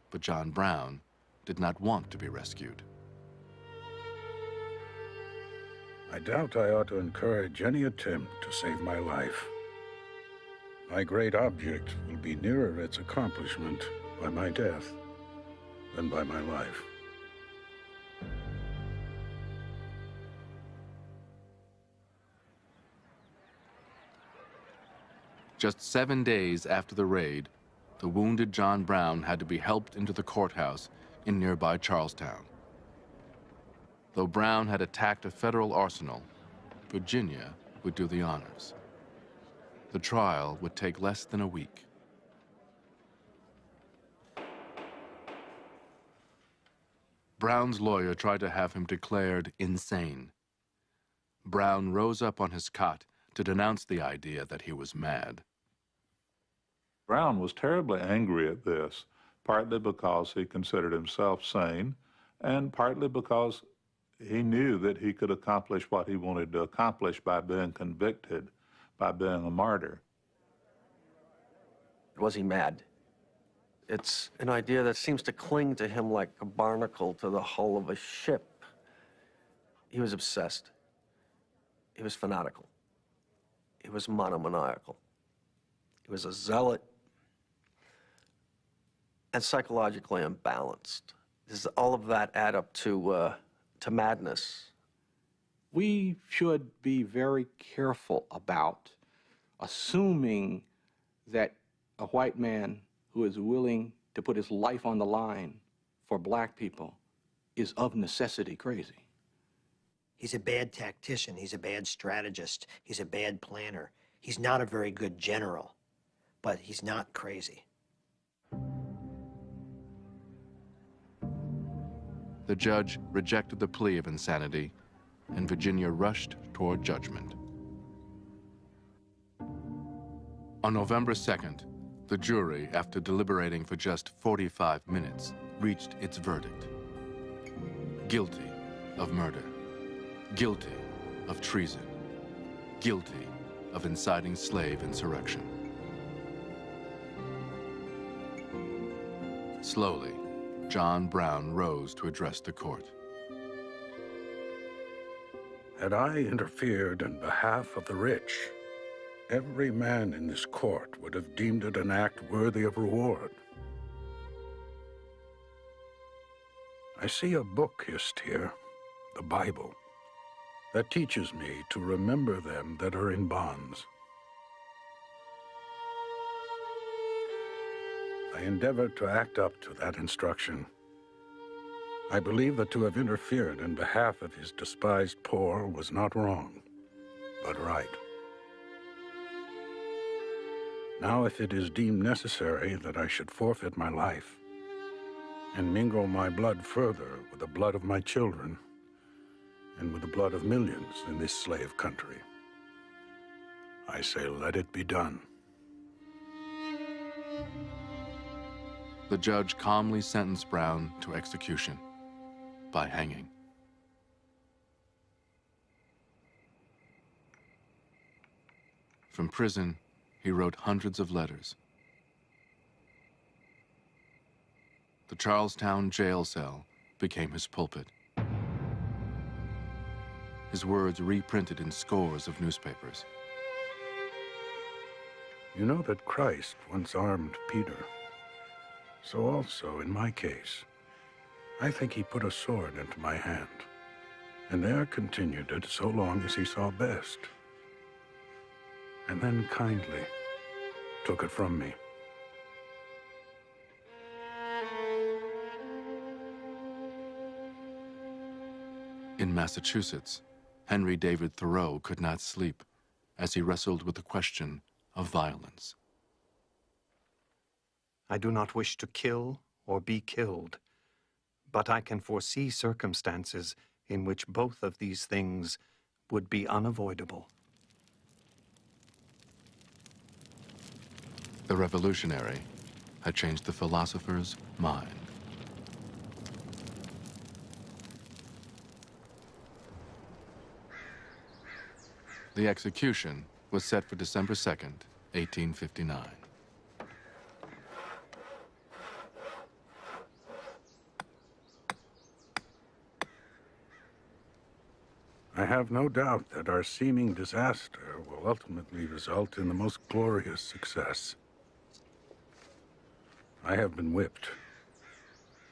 But John Brown did not want to be rescued. I doubt I ought to encourage any attempt to save my life. My great object will be nearer its accomplishment by my death than by my life. Just 7 days after the raid, the wounded John Brown had to be helped into the courthouse in nearby Charlestown. Though Brown had attacked a federal arsenal, Virginia would do the honors. The trial would take less than a week. Brown's lawyer tried to have him declared insane. Brown rose up on his cot to denounce the idea that he was mad. Brown was terribly angry at this, partly because he considered himself sane, and partly because he knew that he could accomplish what he wanted to accomplish by being convicted, by being a martyr. Was he mad? It's an idea that seems to cling to him like a barnacle to the hull of a ship. He was obsessed. He was fanatical. He was monomaniacal. He was a zealot and psychologically imbalanced. Does all of that add up to madness? We should be very careful about assuming that a white man who is willing to put his life on the line for black people is of necessity crazy. He's a bad tactician. He's a bad strategist. He's a bad planner. He's not a very good general, but he's not crazy. The judge rejected the plea of insanity, and Virginia rushed toward judgment. On November 2nd, the jury, after deliberating for just 45 minutes, reached its verdict. Guilty of murder. Guilty of treason. Guilty of inciting slave insurrection. Slowly, John Brown rose to address the court. Had I interfered in behalf of the rich, every man in this court would have deemed it an act worthy of reward. I see a book hissed here, the Bible, that teaches me to remember them that are in bonds. I endeavor to act up to that instruction. I believe that to have interfered in behalf of his despised poor was not wrong, but right. Now, if it is deemed necessary that I should forfeit my life and mingle my blood further with the blood of my children and with the blood of millions in this slave country, I say let it be done. The judge calmly sentenced Brown to execution by hanging. From prison, he wrote hundreds of letters. The Charlestown jail cell became his pulpit. His words reprinted in scores of newspapers. You know that Christ once armed Peter. So also, in my case, I think he put a sword into my hand, and there continued it so long as he saw best, and then kindly took it from me. In Massachusetts, Henry David Thoreau could not sleep as he wrestled with the question of violence. I do not wish to kill or be killed, but I can foresee circumstances in which both of these things would be unavoidable. The revolutionary had changed the philosopher's mind. The execution was set for December 2nd, 1859. I have no doubt that our seeming disaster will ultimately result in the most glorious success. I have been whipped,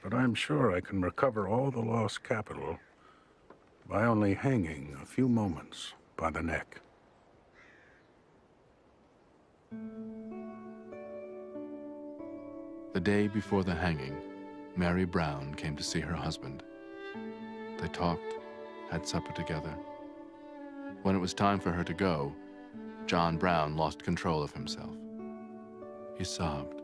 but I'm sure I can recover all the lost capital by only hanging a few moments by the neck. The day before the hanging, Mary Brown came to see her husband. They talked, had supper together. When it was time for her to go, John Brown lost control of himself. He sobbed.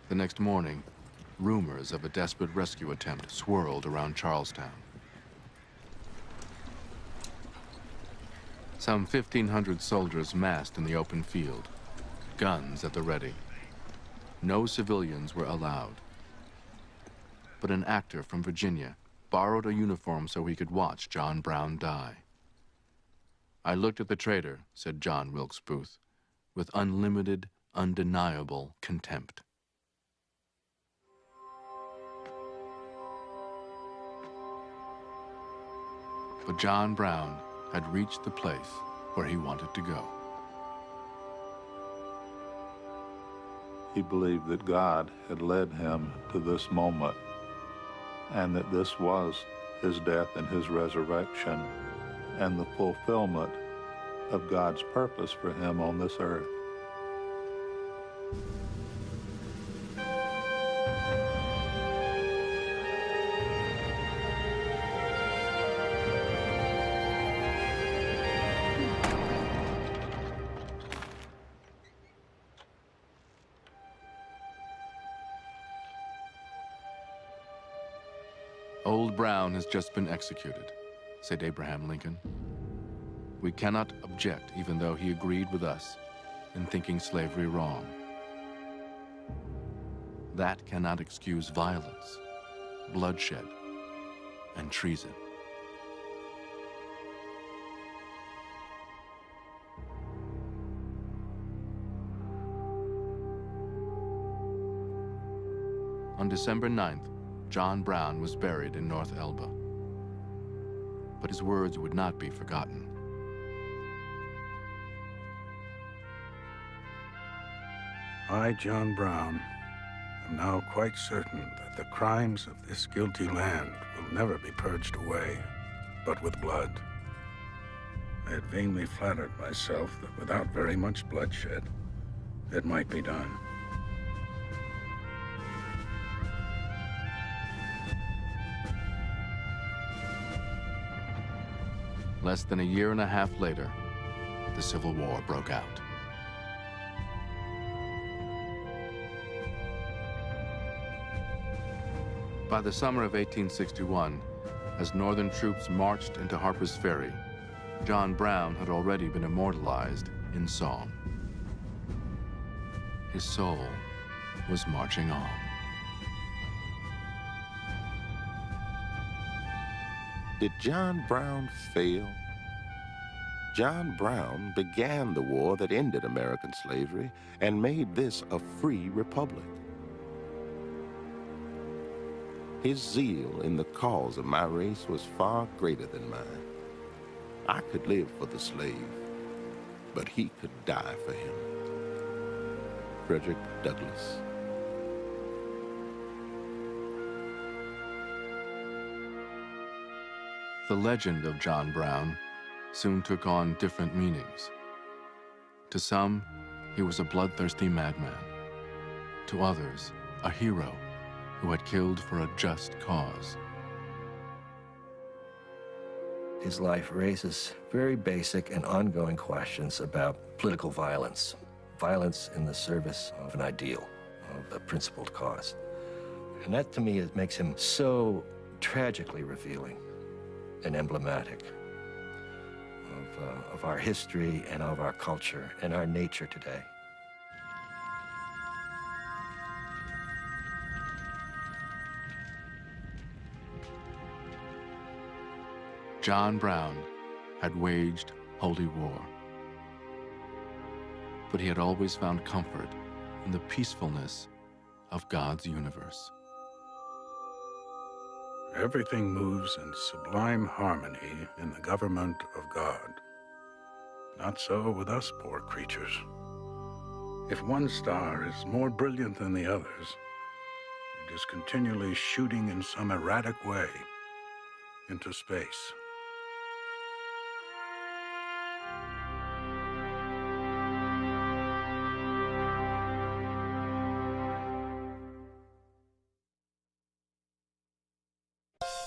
The next morning, rumors of a desperate rescue attempt swirled around Charlestown. Some 1,500 soldiers massed in the open field, guns at the ready. No civilians were allowed. But an actor from Virginia borrowed a uniform so he could watch John Brown die. "I looked at the traitor," said John Wilkes Booth, "with unlimited, undeniable contempt." But John Brown had reached the place where he wanted to go. He believed that God had led him to this moment, and that this was his death and his resurrection, and the fulfillment of God's purpose for him on this earth. "Old Brown has just been executed," said Abraham Lincoln. "We cannot object, even though he agreed with us in thinking slavery wrong. That cannot excuse violence, bloodshed, and treason." On December 9th, John Brown was buried in North Elba. But his words would not be forgotten. I, John Brown, am now quite certain that the crimes of this guilty land will never be purged away, but with blood. I had vainly flattered myself that without very much bloodshed, it might be done. Less than a year and a half later, the Civil War broke out. By the summer of 1861, as Northern troops marched into Harper's Ferry, John Brown had already been immortalized in song. His soul was marching on. Did John Brown fail? John Brown began the war that ended American slavery and made this a free republic. His zeal in the cause of my race was far greater than mine. I could live for the slave, but he could die for him. Frederick Douglass. The legend of John Brown soon took on different meanings. To some, he was a bloodthirsty madman. To others, a hero who had killed for a just cause. His life raises very basic and ongoing questions about political violence. Violence in the service of an ideal, of a principled cause. And that, to me, it makes him so tragically revealing and emblematic of our history and of our culture and our nature today. John Brown had waged holy war, but he had always found comfort in the peacefulness of God's universe. Everything moves in sublime harmony in the government of God. Not so with us poor creatures. If one star is more brilliant than the others, it is continually shooting in some erratic way into space.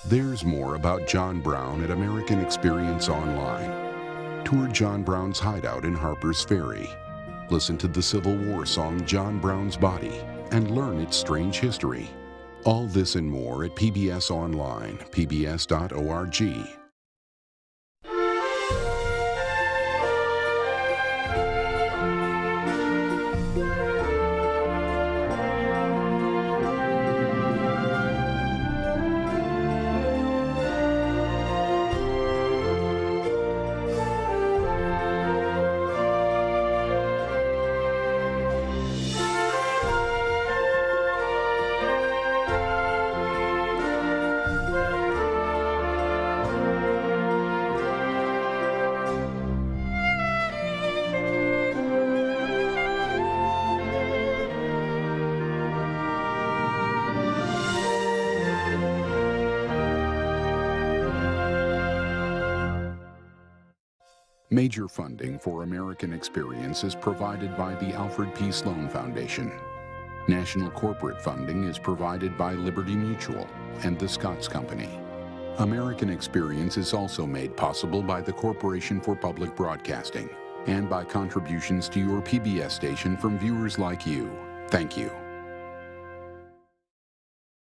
There's more about John Brown at American Experience Online. Tour John Brown's hideout in Harper's Ferry. Listen to the Civil War song John Brown's Body and learn its strange history. All this and more at PBS Online, pbs.org. Major funding for American Experience is provided by the Alfred P. Sloan Foundation. National corporate funding is provided by Liberty Mutual and the Scots Company. American Experience is also made possible by the Corporation for Public Broadcasting and by contributions to your PBS station from viewers like you. Thank you.